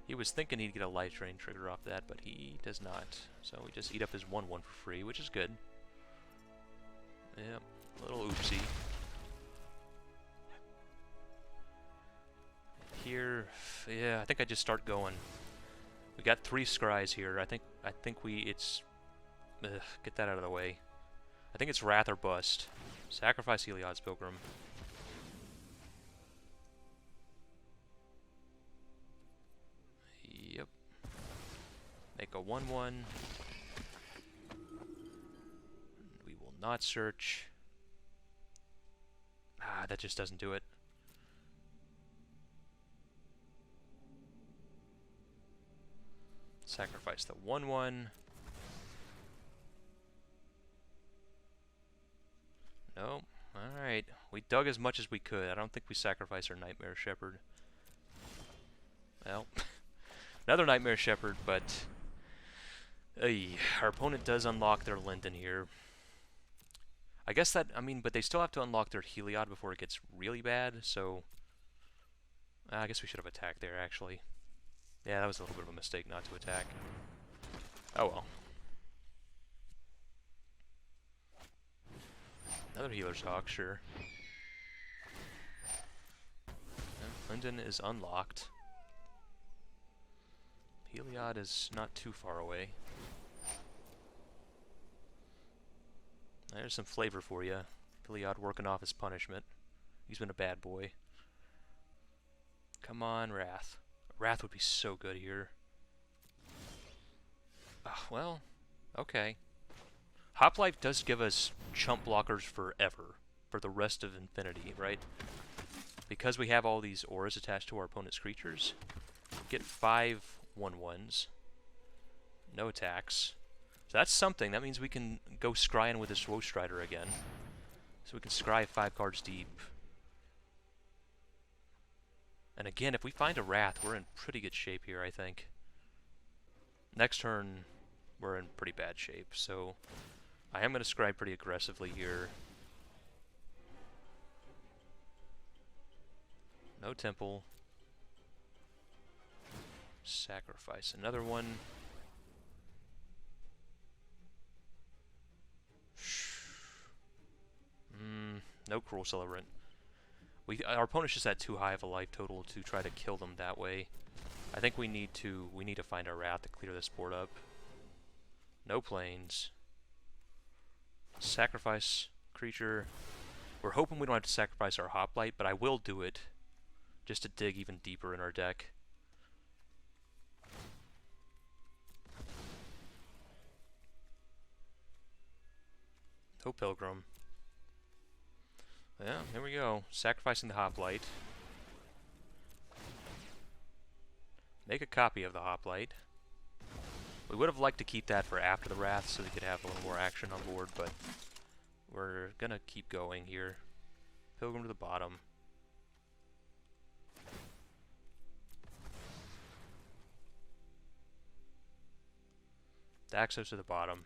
S1: He was thinking he'd get a Life Drain trigger off that, but he does not. So we just eat up his 1/1 for free, which is good. Yeah, a little oopsie. Here, yeah, I think I just start going. We got 3 scries here. I think get that out of the way. I think it's Wrath or Bust. Sacrifice Heliod's Pilgrim. Make a 1/1. We will not search. Ah, that just doesn't do it. Sacrifice the 1/1. No. Alright. We dug as much as we could. I don't think we sacrificed our Nightmare Shepherd. Well, another Nightmare Shepherd, but our opponent does unlock their Linden here. I guess that, I mean, but they still have to unlock their Heliod before it gets really bad, so I guess we should have attacked there, actually. Yeah, that was a little bit of a mistake not to attack. Oh well. Another Healer's Hawk, sure. Linden is unlocked. Heliod is not too far away. There's some flavor for you. Heliod working off his punishment. He's been a bad boy. Come on, Wrath. Wrath would be so good here. Well, okay. Hoplite does give us chump blockers forever. For the rest of infinity, right? Because we have all these auras attached to our opponent's creatures, get 5 1/1s. No attacks. So that's something. That means we can go scrying with this Woe Strider again. So we can scry 5 cards deep. And again, if we find a Wrath, we're in pretty good shape here, I think. Next turn, we're in pretty bad shape. So I am going to scry pretty aggressively here. No Temple. Sacrifice another one. No Cruel Celebrant. Our opponent's just at too high of a life total to try to kill them that way. I think we need to find a Wrath to clear this board up. No planes. Sacrifice creature. We're hoping we don't have to sacrifice our Hoplite, but I will do it just to dig even deeper in our deck. No Pilgrim. Yeah, here we go. Sacrificing the Hoplite. Make a copy of the Hoplite. We would have liked to keep that for after the Wrath so we could have a little more action on board, but we're gonna keep going here. Pilgrim to the bottom. Daxos to the bottom.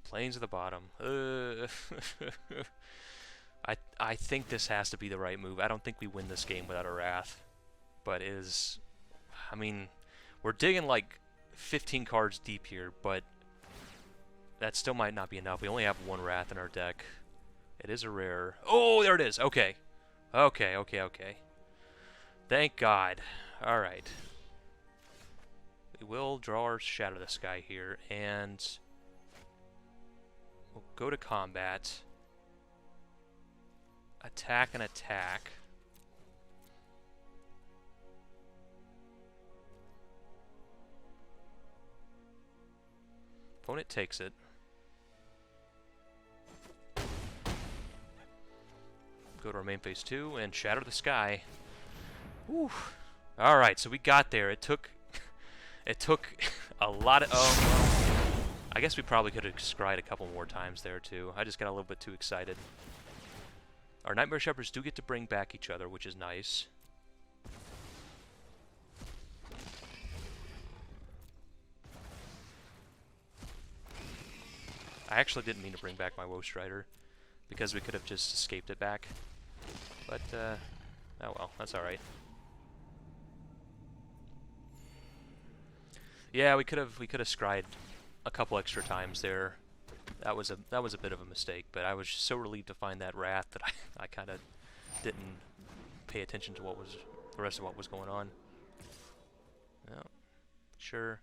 S1: Planes at the bottom. I think this has to be the right move. I don't think we win this game without a Wrath. But I mean, we're digging like 15 cards deep here, but that still might not be enough. We only have 1 Wrath in our deck. It is a rare. Oh, there it is. Okay. Okay. Thank God. Alright. We will draw our Shadow the Sky here, and we'll go to combat. Attack and attack. Opponent takes it. Go to our main phase 2 and shatter the sky. Whew. Alright, so we got there. It took a lot of... Oh, well, I guess we probably could have scryed a couple more times there, too. I just got a little bit too excited. Our Nightmare Shepherds do get to bring back each other, which is nice. I actually didn't mean to bring back my Woe Strider, because we could have just escaped it back. But, oh well, that's alright. Yeah, we could have scryed a couple extra times there. That was a bit of a mistake, but I was so relieved to find that Wrath that I kind of didn't pay attention to what was the rest of what was going on. No, sure.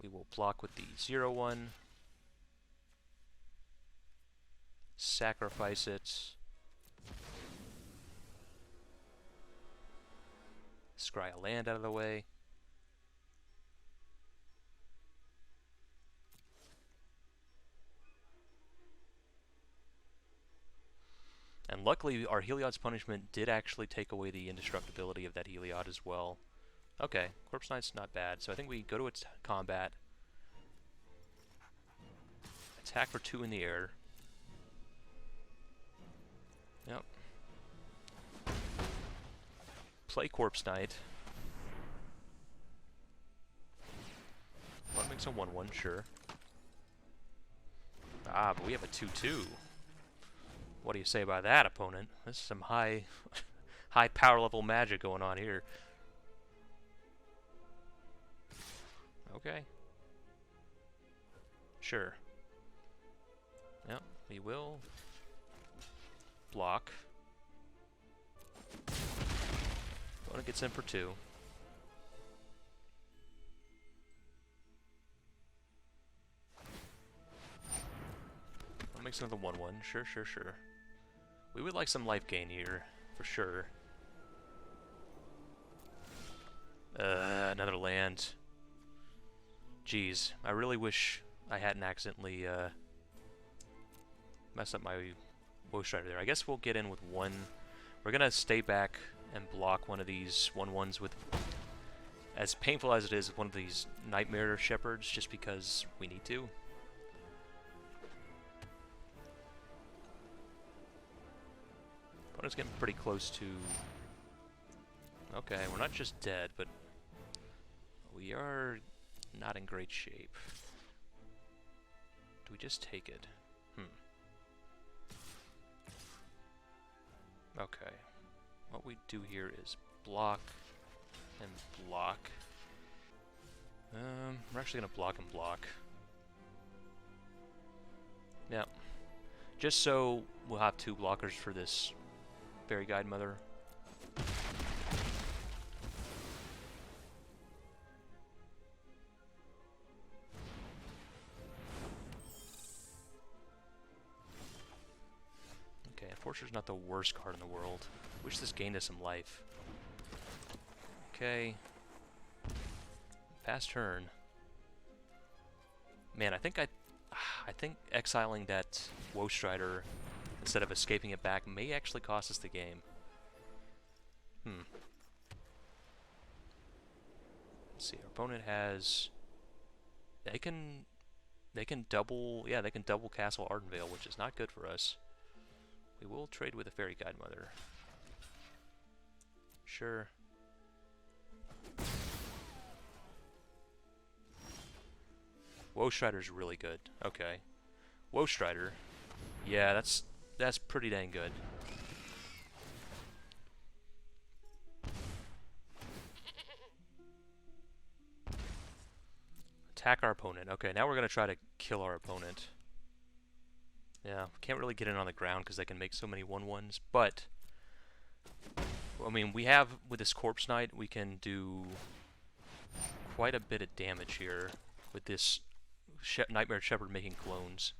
S1: We will block with the 0/1. sacrifice it. Scry a land out of the way. And luckily, our Heliod's Punishment did actually take away the indestructibility of that Heliod as well. Okay, Corpse Knight's not bad. So I think we go to its combat. Attack for 2 in the air. Yep. Play Corpse Knight. Want to make some 1/1, sure. Ah, but we have a 2/2. What do you say about that, opponent? This is some high power level magic going on here. Okay. Sure. Yep, we will block. Opponent gets in for 2. I'll make another 1/1. Sure, sure, sure. We would like some life gain here, for sure. Another land. Jeez, I really wish I hadn't accidentally messed up my Woe Strider there. I guess we'll get in with 1. We're gonna stay back and block one of these 1/1s with, as painful as it is, one of these Nightmare Shepherds, just because we need to. Opponent's getting pretty close to... Okay, we're not just dead, but we are not in great shape. Do we just take it? Okay. What we do here is block and block. We're actually gonna block and block. Yeah. Just so we'll have 2 blockers for this Fairy Guide Mother. Okay, Enforcer's not the worst card in the world. Wish this gained us some life. Okay. Pass turn. Man, I think exiling that Woe Strider instead of escaping it back may actually cost us the game. Let's see. Our opponent has. They can double. Yeah, they can double Castle Ardenvale, which is not good for us. We will trade with a Fairy Guide Mother. Sure. Woe Strider's really good. Okay. Woe Strider. Yeah, that's pretty dang good. Attack our opponent. Okay, now we're going to try to kill our opponent. Yeah, can't really get in on the ground because they can make so many 1/1s, but I mean, we have, with this Corpse Knight, we can do quite a bit of damage here with this Nightmare Shepherd making clones.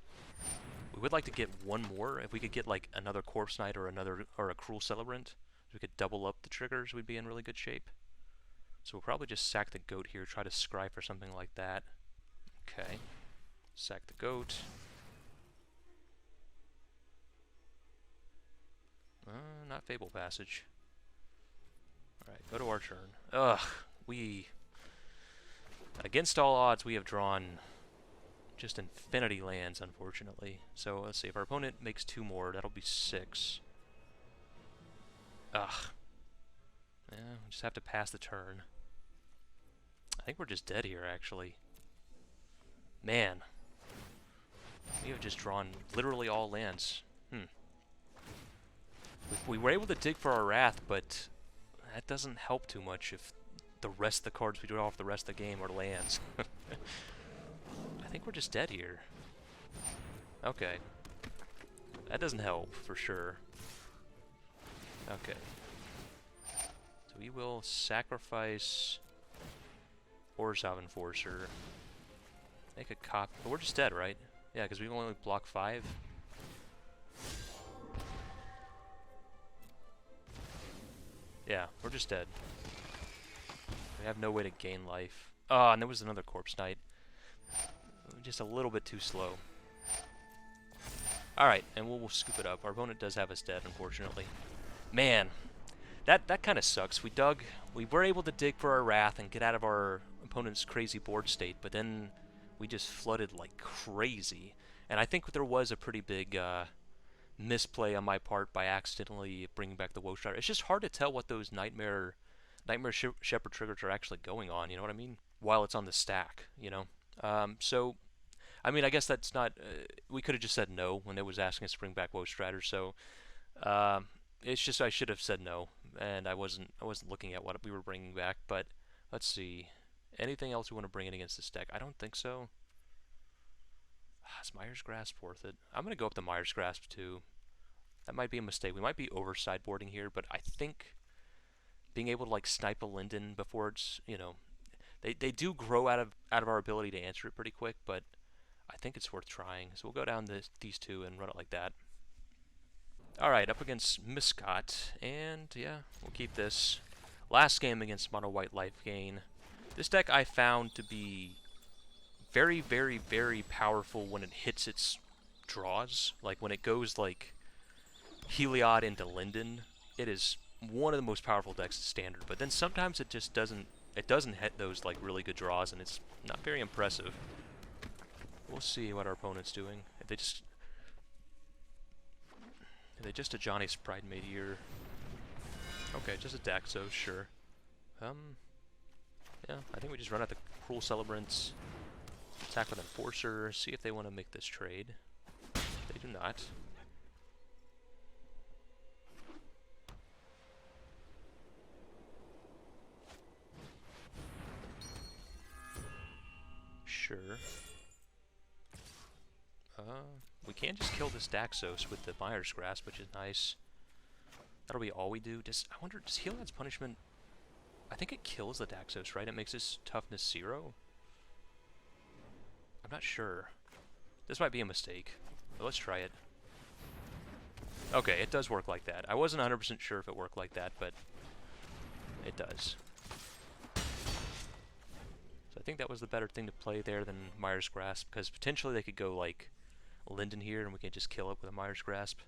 S1: We would like to get 1 more. If we could get like another Corpse Knight or a Cruel Celebrant, we could double up the triggers, we'd be in really good shape. So we'll probably just sack the goat here, try to scry for something like that. Okay. Sack the goat. Not Fable Passage. Alright, go to our turn. Ugh, against all odds, we have drawn just infinity lands, unfortunately. So let's see, if our opponent makes 2 more, that'll be 6. Ugh. Yeah, we just have to pass the turn. I think we're just dead here, actually. Man. We have just drawn literally all lands. We were able to dig for our Wrath, but that doesn't help too much if the rest of the cards we draw off the rest of the game are lands. I think we're just dead here. Okay. That doesn't help, for sure. Okay. So we will sacrifice Orzhov Enforcer. Make a copy. But we're just dead, right? Yeah, because we only block 5. Yeah, we're just dead. We have no way to gain life. Oh, and there was another Corpse Knight. Just a little bit too slow. Alright, and we'll scoop it up. Our opponent does have us dead, unfortunately. Man, that kind of sucks. We were able to dig for our Wrath and get out of our opponent's crazy board state, but then we just flooded like crazy. And I think there was a pretty big misplay on my part by accidentally bringing back the Woe Strider. It's just hard to tell what those Nightmare Shepherd triggers are actually going on, you know what I mean? While it's on the stack, you know? So, I mean, I guess that's not... we could have just said no when it was asking us to bring back Woe Strider, so... it's just I should have said no, and I wasn't looking at what we were bringing back, but let's see. Anything else we want to bring in against this deck? I don't think so. Is Mire's Grasp worth it? I'm going to go up to Mire's Grasp, too. That might be a mistake. We might be over sideboarding here, but I think being able to, like, snipe a Linden before it's, you know... They do grow out of our ability to answer it pretty quick, but I think it's worth trying. So we'll go down these two and run it like that. Alright, up against Miscot, and yeah, we'll keep this. Last game against Mono White Life Gain. This deck I found to be very, very, very powerful when it hits its draws. Like, when it goes, like, Heliod into Linden, it is one of the most powerful decks in Standard. But then sometimes it just doesn't hit those, like, really good draws, and it's not very impressive. We'll see what our opponent's doing. If they just a Johnny's Pride made here. Okay, just a Daxos, sure. Yeah, I think we just run out the Cruel Celebrants, attack with Enforcer, see if they want to make this trade. They do not. Sure. We can just kill this Daxos with the Mire's Grasp, which is nice. That'll be all we do. I wonder, does Heliod's Punishment... I think it kills the Daxos, right? It makes his toughness 0? I'm not sure. This might be a mistake, but let's try it. Okay, it does work like that. I wasn't 100% sure if it worked like that, but it does. So I think that was the better thing to play there than Mire's Grasp, because potentially they could go, like, Linden here, and we can just kill it with a Mire's Grasp.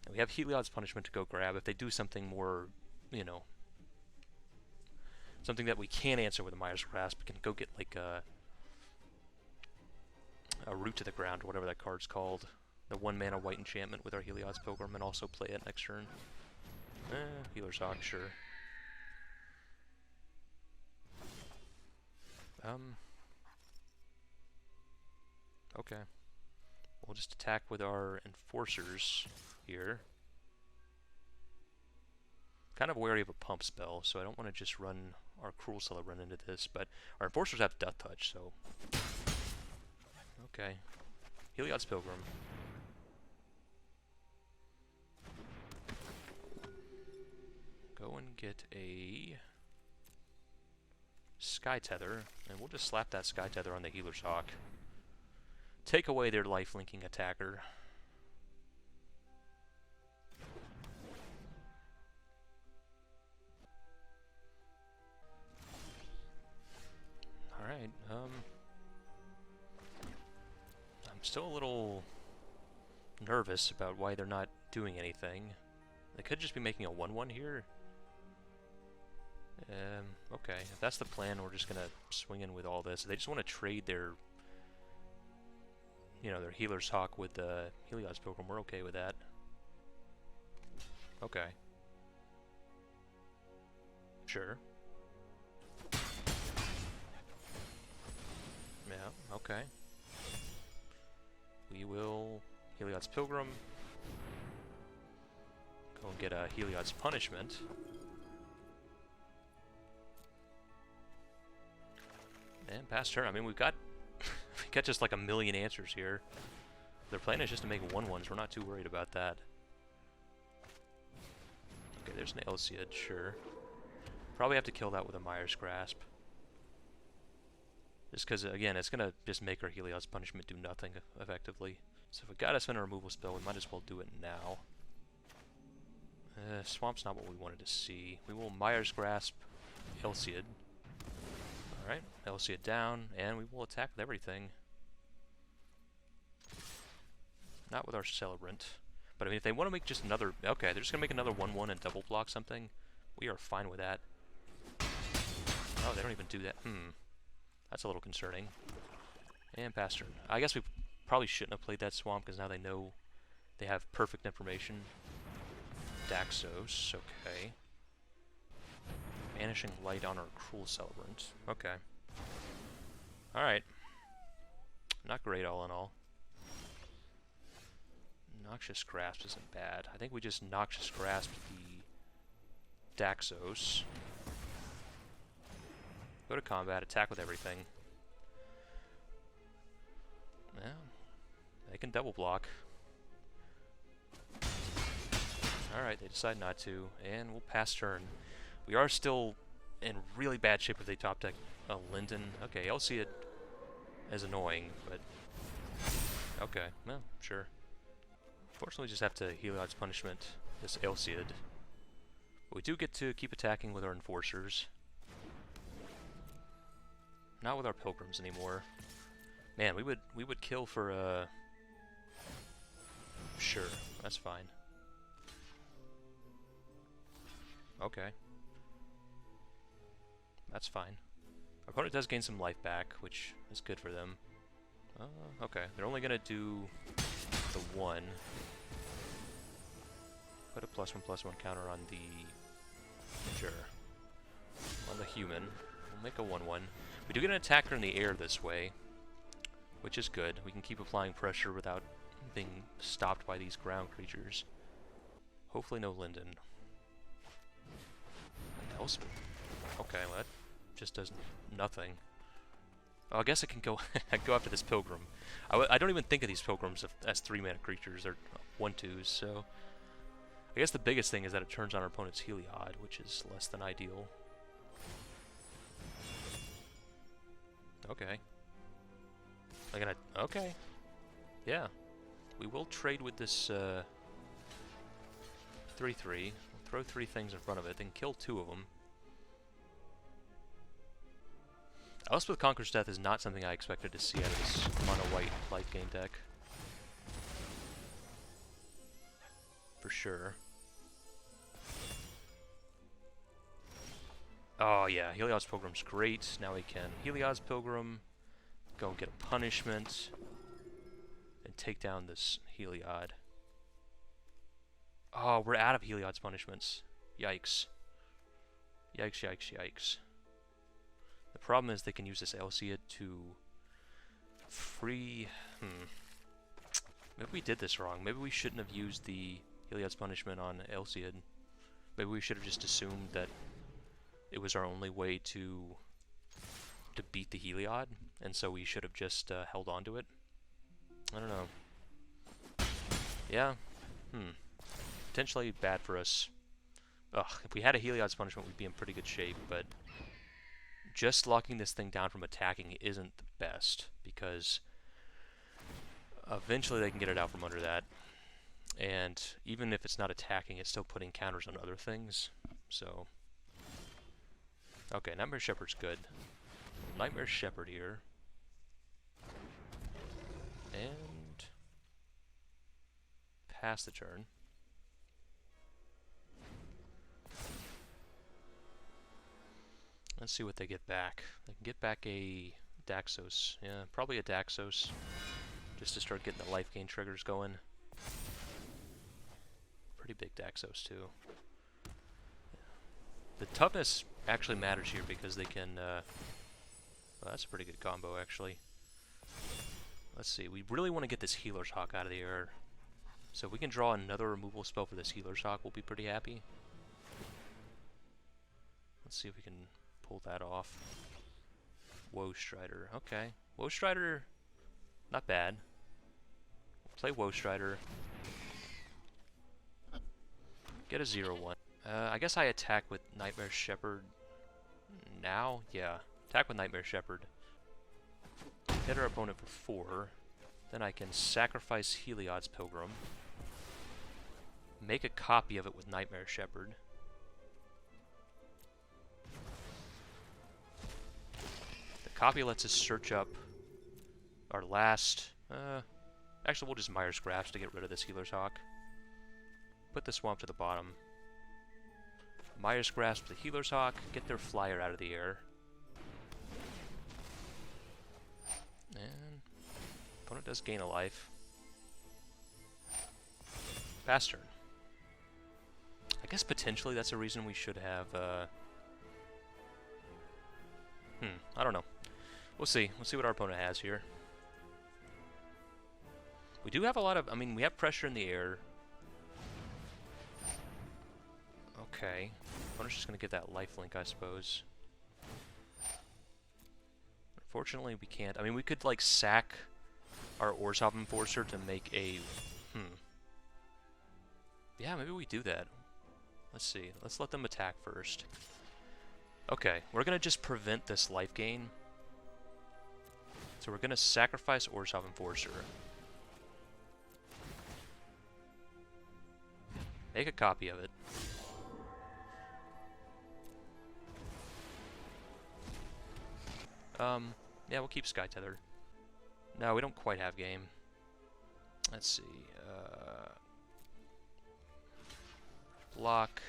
S1: And we have Heliod's Punishment to go grab. If they do something more, you know, something that we can answer with a Mire's Grasp, we can go get, like, a Root to the Ground, or whatever that card's called. The 1-mana white enchantment with our Heliod's Pilgrim, and also play it next turn. Healer's Hawk, sure. Okay. We'll just attack with our Enforcers here. Kind of wary of a pump spell, so I don't want to just run our Cruel Celebrant into this, but our Enforcers have Death Touch, so... Okay. Heliod's Pilgrim. Go and get a Sky Tether, and we'll just slap that Sky Tether on the Healer's Hawk. Take away their life-linking attacker. Alright, I'm still a little nervous about why they're not doing anything. They could just be making a 1-1 here. Okay, if that's the plan, we're just gonna swing in with all this. They just want to trade their, you know, their Healer's Hawk with the Heliod's Pilgrim. We're okay with that. Okay. Sure. Yeah, okay. We will Heliod's Pilgrim. Go and get a Heliod's Punishment. And pass turn. I mean, we got just like a million answers here. Their plan is just to make 1-1s. We're not too worried about that. Okay, there's an Elciad, sure. Probably have to kill that with a Mire's Grasp. Just because, again, it's going to just make our Heliod's Punishment do nothing effectively. So if we got to spend a removal spell, we might as well do it now. Swamp's not what we wanted to see. We will Mire's Grasp Elciad. Alright, Elciad down, and we will attack with everything. Not with our Celebrant. But I mean, if they want to make just another... Okay, they're just going to make another 1-1 and double block something. We are fine with that. Oh, they don't even do that. That's a little concerning. And pass turn. I guess we probably shouldn't have played that Swamp, because now they know they have perfect information. Daxos, okay. Banishing Light on our Cruel Celebrant. Okay. Alright. Not great all in all. Noxious Grasp isn't bad. I think we just Noxious Grasp the Daxos. Go to combat, attack with everything. Yeah, they can double block. Alright, they decide not to, and we'll pass turn. We are still in really bad shape if they top deck a Linden. Okay, Elciad is annoying, but... Okay, well, sure. Fortunately, we just have to Heliod's Punishment this Elciad. But we do get to keep attacking with our Enforcers. Not with our Pilgrims anymore. Man, we would kill for sure, that's fine. Okay. That's fine. Our opponent does gain some life back, which is good for them. Okay, they're only gonna do the 1. Put a +1/+1 counter on the... Sure. On the human. We'll make a 1/1. We do get an attacker in the air this way, which is good. We can keep applying pressure without being stopped by these ground creatures. Hopefully no Linden. Okay, well that just does nothing. Oh, I guess I can go go after this Pilgrim. I don't even think of these Pilgrims as 3-mana creatures. They're 1/2s, so... I guess the biggest thing is that it turns on our opponent's Heliod, which is less than ideal. Okay. Okay. Yeah. We will trade with this 3/3. We'll throw 3 things in front of it, then kill 2 of them. Elspeth Conquers Death is not something I expected to see out of this mono-white life gain deck. For sure. Oh yeah, Heliod's Pilgrim's great. Now we can Heliod's Pilgrim, go and get a punishment, and take down this Heliod. Oh, we're out of Heliod's punishments. Yikes. Yikes, yikes, yikes. The problem is they can use this Elciad to free... Maybe we did this wrong. Maybe we shouldn't have used the Heliod's punishment on Elciad. Maybe we should have just assumed that it was our only way to beat the Heliod, and so we should have just held on to it. I don't know. Yeah. Potentially bad for us. Ugh, if we had a Heliod's punishment, we'd be in pretty good shape, but just locking this thing down from attacking isn't the best, because eventually they can get it out from under that. And even if it's not attacking, it's still putting counters on other things, so... Okay, Nightmare Shepherd's good. Nightmare Shepherd here. And... pass the turn. Let's see what they get back. They can get back a Daxos. Yeah, probably a Daxos. Just to start getting the life gain triggers going. Pretty big Daxos, too. The toughness actually matters here because they can... well, that's a pretty good combo, actually. Let's see. We really want to get this Healer's Hawk out of the air. So if we can draw another removal spell for this Healer's Hawk, we'll be pretty happy. Let's see if we can pull that off. Woe Strider. Okay. Woe Strider, not bad. We'll play Woe Strider. Get a 0/1. I guess I attack with Nightmare Shepherd now? Yeah. Attack with Nightmare Shepherd. Hit our opponent for 4. Then I can sacrifice Heliod's Pilgrim. Make a copy of it with Nightmare Shepherd. The copy lets us search up our last... actually, we'll just Myers Grasp to get rid of this Healer's Hawk. Put the Swamp to the bottom. Myers Grasp the Healer's Hawk, get their flyer out of the air. And opponent does gain a life. Pass turn. I guess potentially that's a reason we should have, I don't know. We'll see. We'll see what our opponent has here. We do have a lot of, we have pressure in the air. Okay. Opponent's just going to get that lifelink, I suppose. Unfortunately, we can't. We could, like, sack our Orzhov Enforcer to make a... Yeah, maybe we do that. Let's see. Let's let them attack first. Okay, we're going to just prevent this life gain. So we're going to sacrifice Orzhov Enforcer. Make a copy of it. Yeah, we'll keep Sky Tether. No, we don't quite have game. Let's see. Block.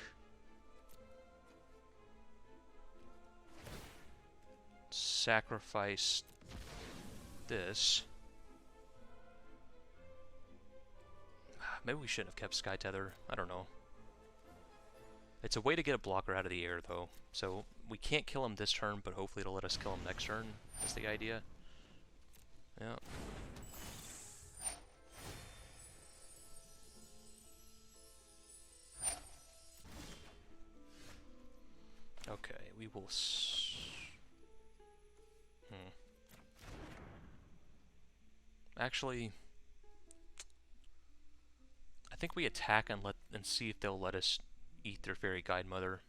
S1: Sacrifice this. Maybe we shouldn't have kept Sky Tether. I don't know. It's a way to get a blocker out of the air, though. So we can't kill him this turn, but hopefully it'll let us kill him next turn. That's the idea. Yeah. Okay, we will... Actually... I think we attack and see if they'll let us eat their Fairy Guide Mother.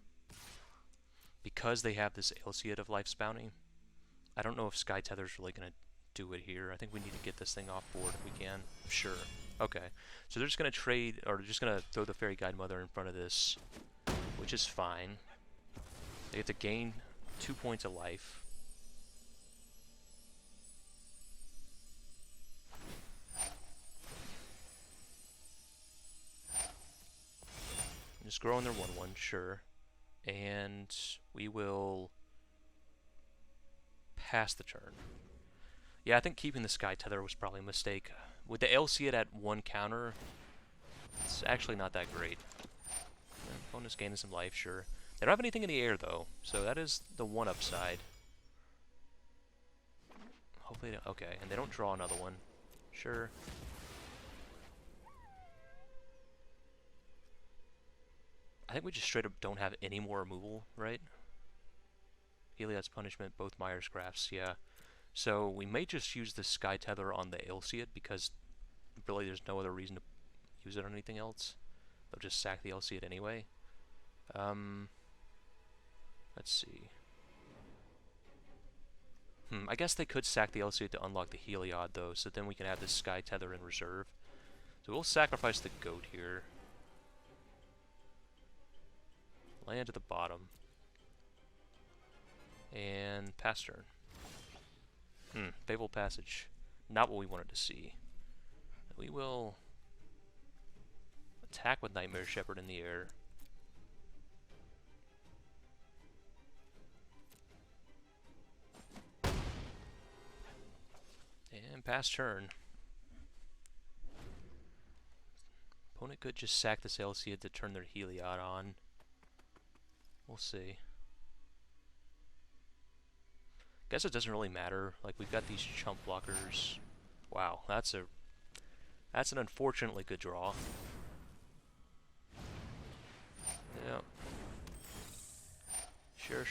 S1: Because they have this Alseid of Life's Bounty. I don't know if Sky Tether's really going to do it here. I think we need to get this thing off board if we can. Sure. Okay. So they're just going to trade, or just going to throw the Fairy Guide Mother in front of this, which is fine. They get to gain 2 points of life. Just growing their 1/1, sure. And we will pass the turn. Yeah, I think keeping the Sky Tether was probably a mistake. With the Alseid at 1 counter, it's actually not that great. Yeah, opponent's gaining some life, sure. They don't have anything in the air, though, so that is the one upside. Hopefully, okay, and they don't draw another one. Sure. I think we just straight up don't have any more removal, right? Heliod's Punishment, both Myers Grasps, yeah. So we may just use the Sky Tether on the Alseid because really there's no other reason to use it on anything else. They'll just sack the Alseid anyway. Let's see. I guess they could sack the Alseid to unlock the Heliod though, so then we can have this Sky Tether in reserve. So we'll sacrifice the Goat here. Land at the bottom. And pass turn. Fable Passage. Not what we wanted to see. We will attack with Nightmare Shepherd in the air. And pass turn. Opponent could just sack the Alseid to turn their Heliod on. We'll see. Guess it doesn't really matter. Like, we've got these chump blockers. Wow, that's an unfortunately good draw. Yeah. Sure.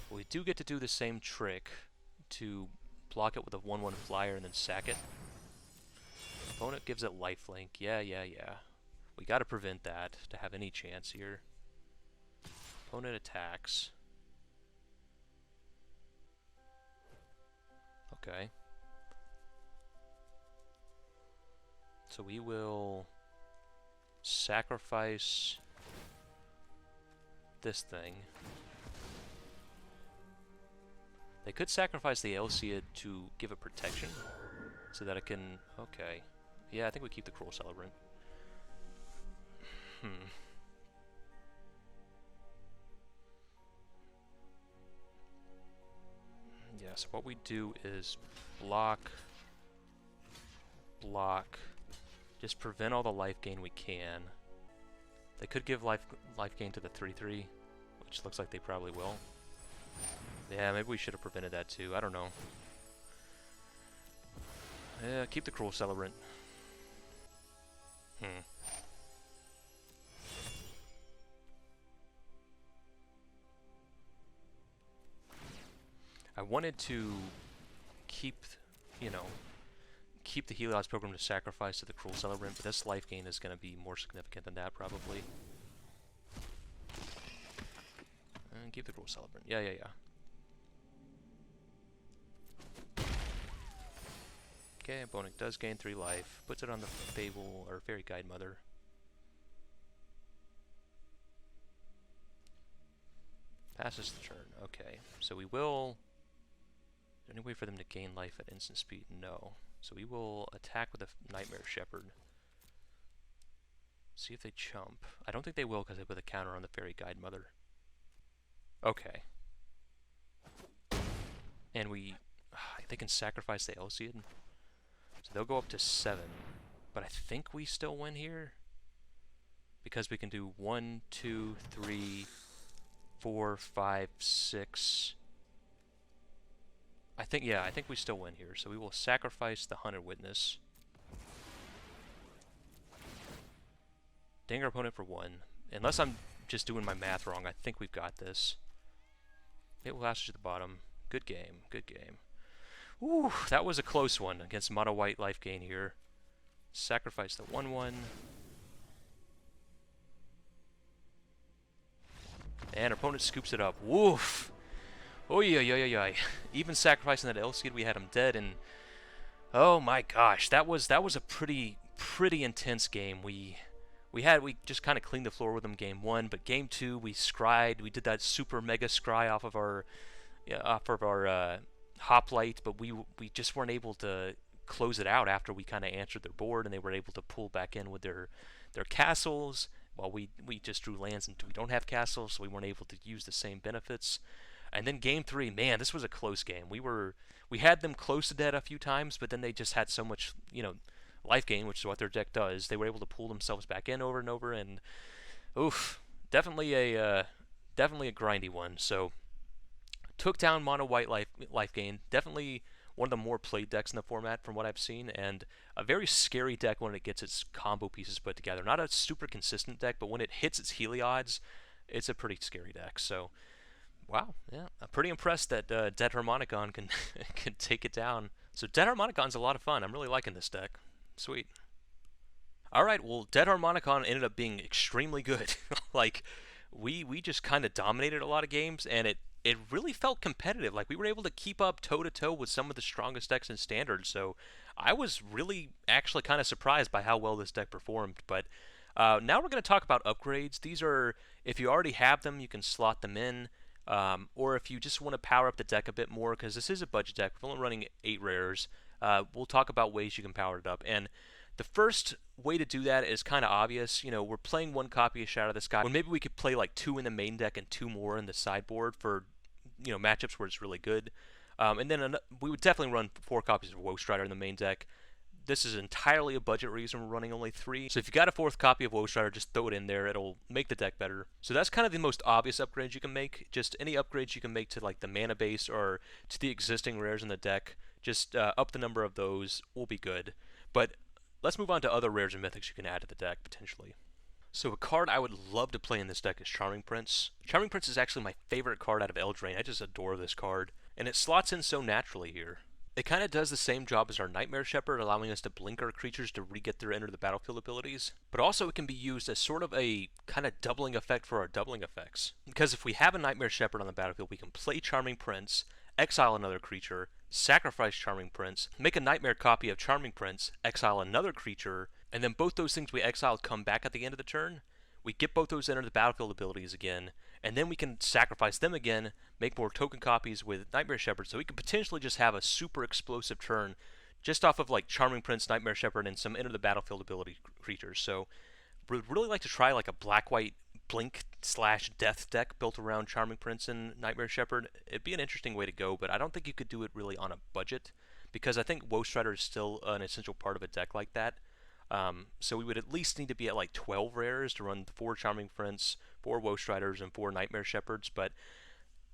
S1: We do get to do the same trick to block it with a 1/1 flyer and then sack it. Opponent gives it lifelink. Yeah. We gotta prevent that to have any chance here. Opponent attacks. Okay. So we will sacrifice this thing. They could sacrifice the Elseid to give it protection, so that it can... Okay. Yeah, I think we keep the Cruel Celebrant. Yeah, so what we do is block, just prevent all the life gain we can. They could give life gain to the 3/3, which looks like they probably will. Yeah, maybe we should have prevented that too. I don't know. Yeah, keep the Cruel Celebrant. I wanted to keep, you know, keep the Heliod's program to sacrifice to the Cruel Celebrant, but this life gain is going to be more significant than that, probably. And keep the Cruel Celebrant. Yeah. Okay, opponent does gain 3 life. Puts it on the Fable, or Fairy Guide Mother. Passes the turn. Okay, so we will... Is there any way for them to gain life at instant speed? No. So we will attack with a Nightmare Shepherd. See if they chump. I don't think they will because they put a counter on the Fairy Guide Mother. Okay. And they can sacrifice the Elseid. So they'll go up to 7. But I think we still win here. Because we can do 1, 2, 3, 4, 5, 6... I think we still win here. So we will sacrifice the Hunted Witness. Ding our opponent for 1. Unless I'm just doing my math wrong, I think we've got this. It will last to the bottom. Good game. Ooh, that was a close one against mono white life gain here. Sacrifice the 1/1. And our opponent scoops it up. Woof! Oh yeah. Even sacrificing that Elseid, we had him dead, and oh my gosh, that was a pretty intense game. We just kind of cleaned the floor with them game 1, but game 2 we scryed. We did that super mega scry off of our hoplite, but we just weren't able to close it out after we kind of answered their board, and they were able to pull back in with their castles. While we just drew lands and we don't have castles, so we weren't able to use the same benefits. And then game 3, man, this was a close game. We had them close to dead a few times, but then they just had so much, life gain, which is what their deck does. They were able to pull themselves back in over and over, and oof, definitely a grindy one. So took down mono white life gain. Definitely one of the more played decks in the format from what I've seen, and a very scary deck when it gets its combo pieces put together. Not a super consistent deck, but when it hits its Heliod's, it's a pretty scary deck. So wow, yeah, I'm pretty impressed that Dead-harmonicon can take it down. So Dead-harmonicon's a lot of fun. I'm really liking this deck. Sweet. Alright, well, Dead-harmonicon ended up being extremely good. Like, we just kind of dominated a lot of games, and it really felt competitive. Like, we were able to keep up toe-to-toe with some of the strongest decks in Standard, so I was really actually kind of surprised by how well this deck performed. But now we're going to talk about upgrades. These are, if you already have them, you can slot them in. Or if you just want to power up the deck a bit more, because this is a budget deck, we're only running 8 rares, we'll talk about ways you can power it up. And the first way to do that is kind of obvious. We're playing 1 copy of Shadow of the Sky, when maybe we could play like 2 in the main deck and 2 more in the sideboard for, matchups where it's really good. And then we would definitely run 4 copies of Woe Strider in the main deck. This is entirely a budget reason we're running only 3. So if you got a 4th copy of Woe Strider, just throw it in there. It'll make the deck better. So that's kind of the most obvious upgrades you can make. Just any upgrades you can make to like the mana base or to the existing rares in the deck. Just up the number of those will be good. But let's move on to other rares and mythics you can add to the deck potentially. So a card I would love to play in this deck is Charming Prince. Charming Prince is actually my favorite card out of Eldraine. I just adore this card. And it slots in so naturally here. It kind of does the same job as our Nightmare Shepherd, allowing us to blink our creatures to re-get their enter the battlefield abilities. But also it can be used as sort of a kind of doubling effect for our doubling effects. Because if we have a Nightmare Shepherd on the battlefield, we can play Charming Prince, exile another creature, sacrifice Charming Prince, make a Nightmare copy of Charming Prince, exile another creature, and then both those things we exiled come back at the end of the turn. We get both those enter the battlefield abilities again, and then we can sacrifice them again, make more token copies with Nightmare Shepherd, so we could potentially just have a super explosive turn just off of like Charming Prince, Nightmare Shepherd, and some enter the battlefield ability creatures. So would really like to try like a black-white blink slash death deck built around Charming Prince and Nightmare Shepherd. It'd be an interesting way to go, but I don't think you could do it really on a budget, because I think Woe Strider is still an essential part of a deck like that. So we would at least need to be at like 12 rares to run 4 Charming Prince, 4 Woe Striders, and 4 Nightmare Shepherds, but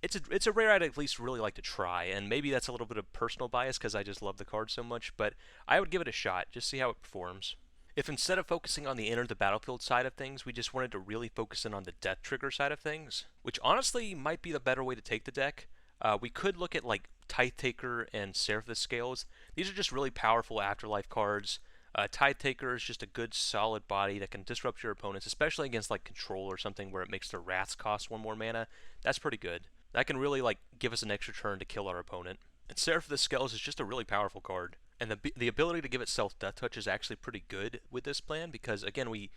S1: it's a rare I'd at least really like to try, and maybe that's a little bit of personal bias because I just love the card so much, but I would give it a shot, just see how it performs. If instead of focusing on the enter the battlefield side of things, we just wanted to really focus in on the death trigger side of things, which honestly might be the better way to take the deck, we could look at like Tithe Taker and Seraph the Scales. These are just really powerful afterlife cards. Tithe Taker is just a good solid body that can disrupt your opponents, especially against like Control or something where it makes their Wraths cost 1 more mana. That's pretty good. That can really like give us an extra turn to kill our opponent. And Seraph the Scales is just a really powerful card. And the ability to give itself Death Touch is actually pretty good with this plan, because again we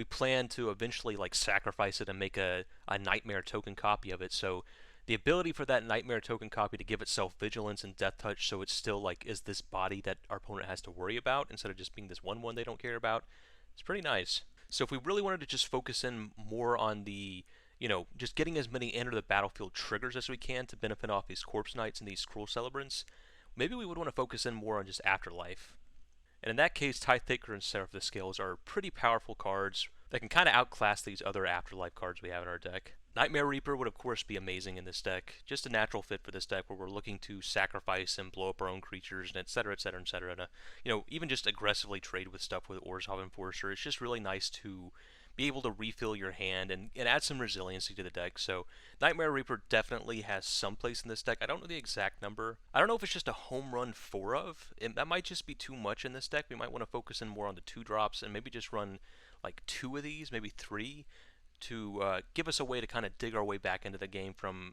S1: plan to eventually like sacrifice it and make a Nightmare token copy of it. So the ability for that Nightmare token copy to give itself Vigilance and Death Touch, so it's still like is this body that our opponent has to worry about instead of just being this 1/1 they don't care about, it's pretty nice. So if we really wanted to just focus in more on the, just getting as many enter the battlefield triggers as we can to benefit off these Corpse Knights and these Cruel Celebrants, maybe we would want to focus in more on just Afterlife. And in that case, Tithe Taker and Seraph the Scales are pretty powerful cards that can kind of outclass these other Afterlife cards we have in our deck. Nightmare Reaper would of course be amazing in this deck, just a natural fit for this deck where we're looking to sacrifice and blow up our own creatures, and etc, etc, etc. To, even just aggressively trade with stuff with Orzhov Enforcer. It's just really nice to be able to refill your hand and add some resiliency to the deck. So Nightmare Reaper definitely has some place in this deck. I don't know the exact number. I don't know if it's just a home run 4 of. That might just be too much in this deck. We might want to focus in more on the 2-drops and maybe just run like 2 of these, maybe 3, to give us a way to kind of dig our way back into the game from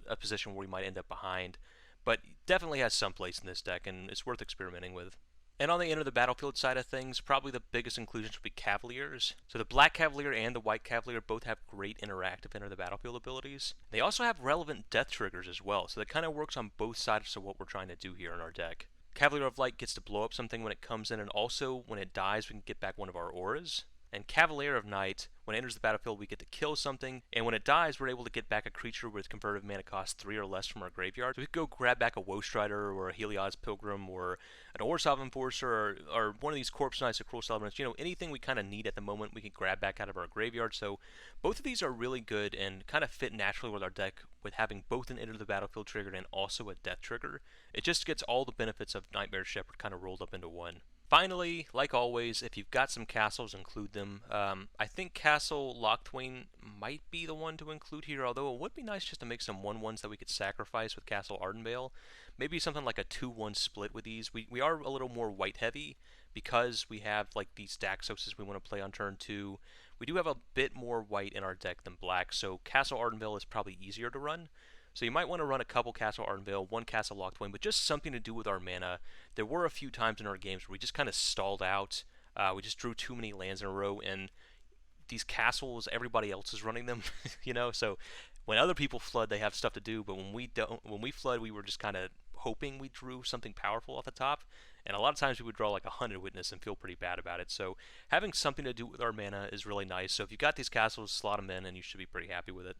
S1: a position where we might end up behind. But definitely has some place in this deck, and it's worth experimenting with. And on the enter the battlefield side of things, probably the biggest inclusions would be Cavaliers. So the Black Cavalier and the White Cavalier both have great interactive enter the battlefield abilities. They also have relevant death triggers as well, so that kind of works on both sides of what we're trying to do here in our deck. Cavalier of Light gets to blow up something when it comes in, and also when it dies we can get back one of our auras. And Cavalier of Night, when it enters the battlefield, we get to kill something, and when it dies, we're able to get back a creature with converted mana cost 3 or less from our graveyard. So we could go grab back a Woe Strider, or a Heliod's Pilgrim, or an Orzhov Enforcer, or one of these Corpse Knights or Cruel Celebrants. Anything we kind of need at the moment, we can grab back out of our graveyard. So both of these are really good and kind of fit naturally with our deck, with having both an Enter the Battlefield trigger and also a Death trigger. It just gets all the benefits of Nightmare Shepherd kind of rolled up into one. Finally, like always, if you've got some castles, include them. I think Castle Locthwain might be the one to include here, although it would be nice just to make some 1/1s that we could sacrifice with Castle Ardenvale. Maybe something like a 2/1 split with these. We are a little more white heavy because we have like these Daxoses we want to play on turn 2. We do have a bit more white in our deck than black, so Castle Ardenvale is probably easier to run. So you might want to run a couple Castle Ardenvale, 1 Castle Locthwain, but just something to do with our mana. There were a few times in our games where we just kind of stalled out. We just drew too many lands in a row, and these castles, everybody else is running them, So when other people flood, they have stuff to do, but when we flood, we were just kind of hoping we drew something powerful off the top. And a lot of times we would draw like a Hunted Witness and feel pretty bad about it. So having something to do with our mana is really nice. So if you got these castles, slot them in, and you should be pretty happy with it.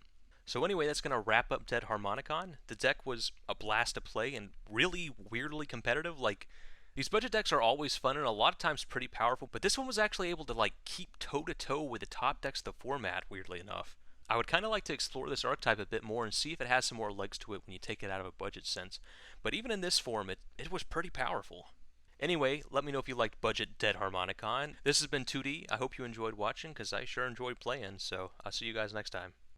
S1: So anyway, that's going to wrap up Dead-harmonicon. The deck was a blast to play and really weirdly competitive. Like, these budget decks are always fun and a lot of times pretty powerful, but this one was actually able to like keep toe-to-toe with the top decks of the format, weirdly enough. I would kind of like to explore this archetype a bit more and see if it has some more legs to it when you take it out of a budget sense. But even in this form, it was pretty powerful. Anyway, let me know if you liked budget Dead-harmonicon. This has been 2D. I hope you enjoyed watching, because I sure enjoyed playing, so I'll see you guys next time.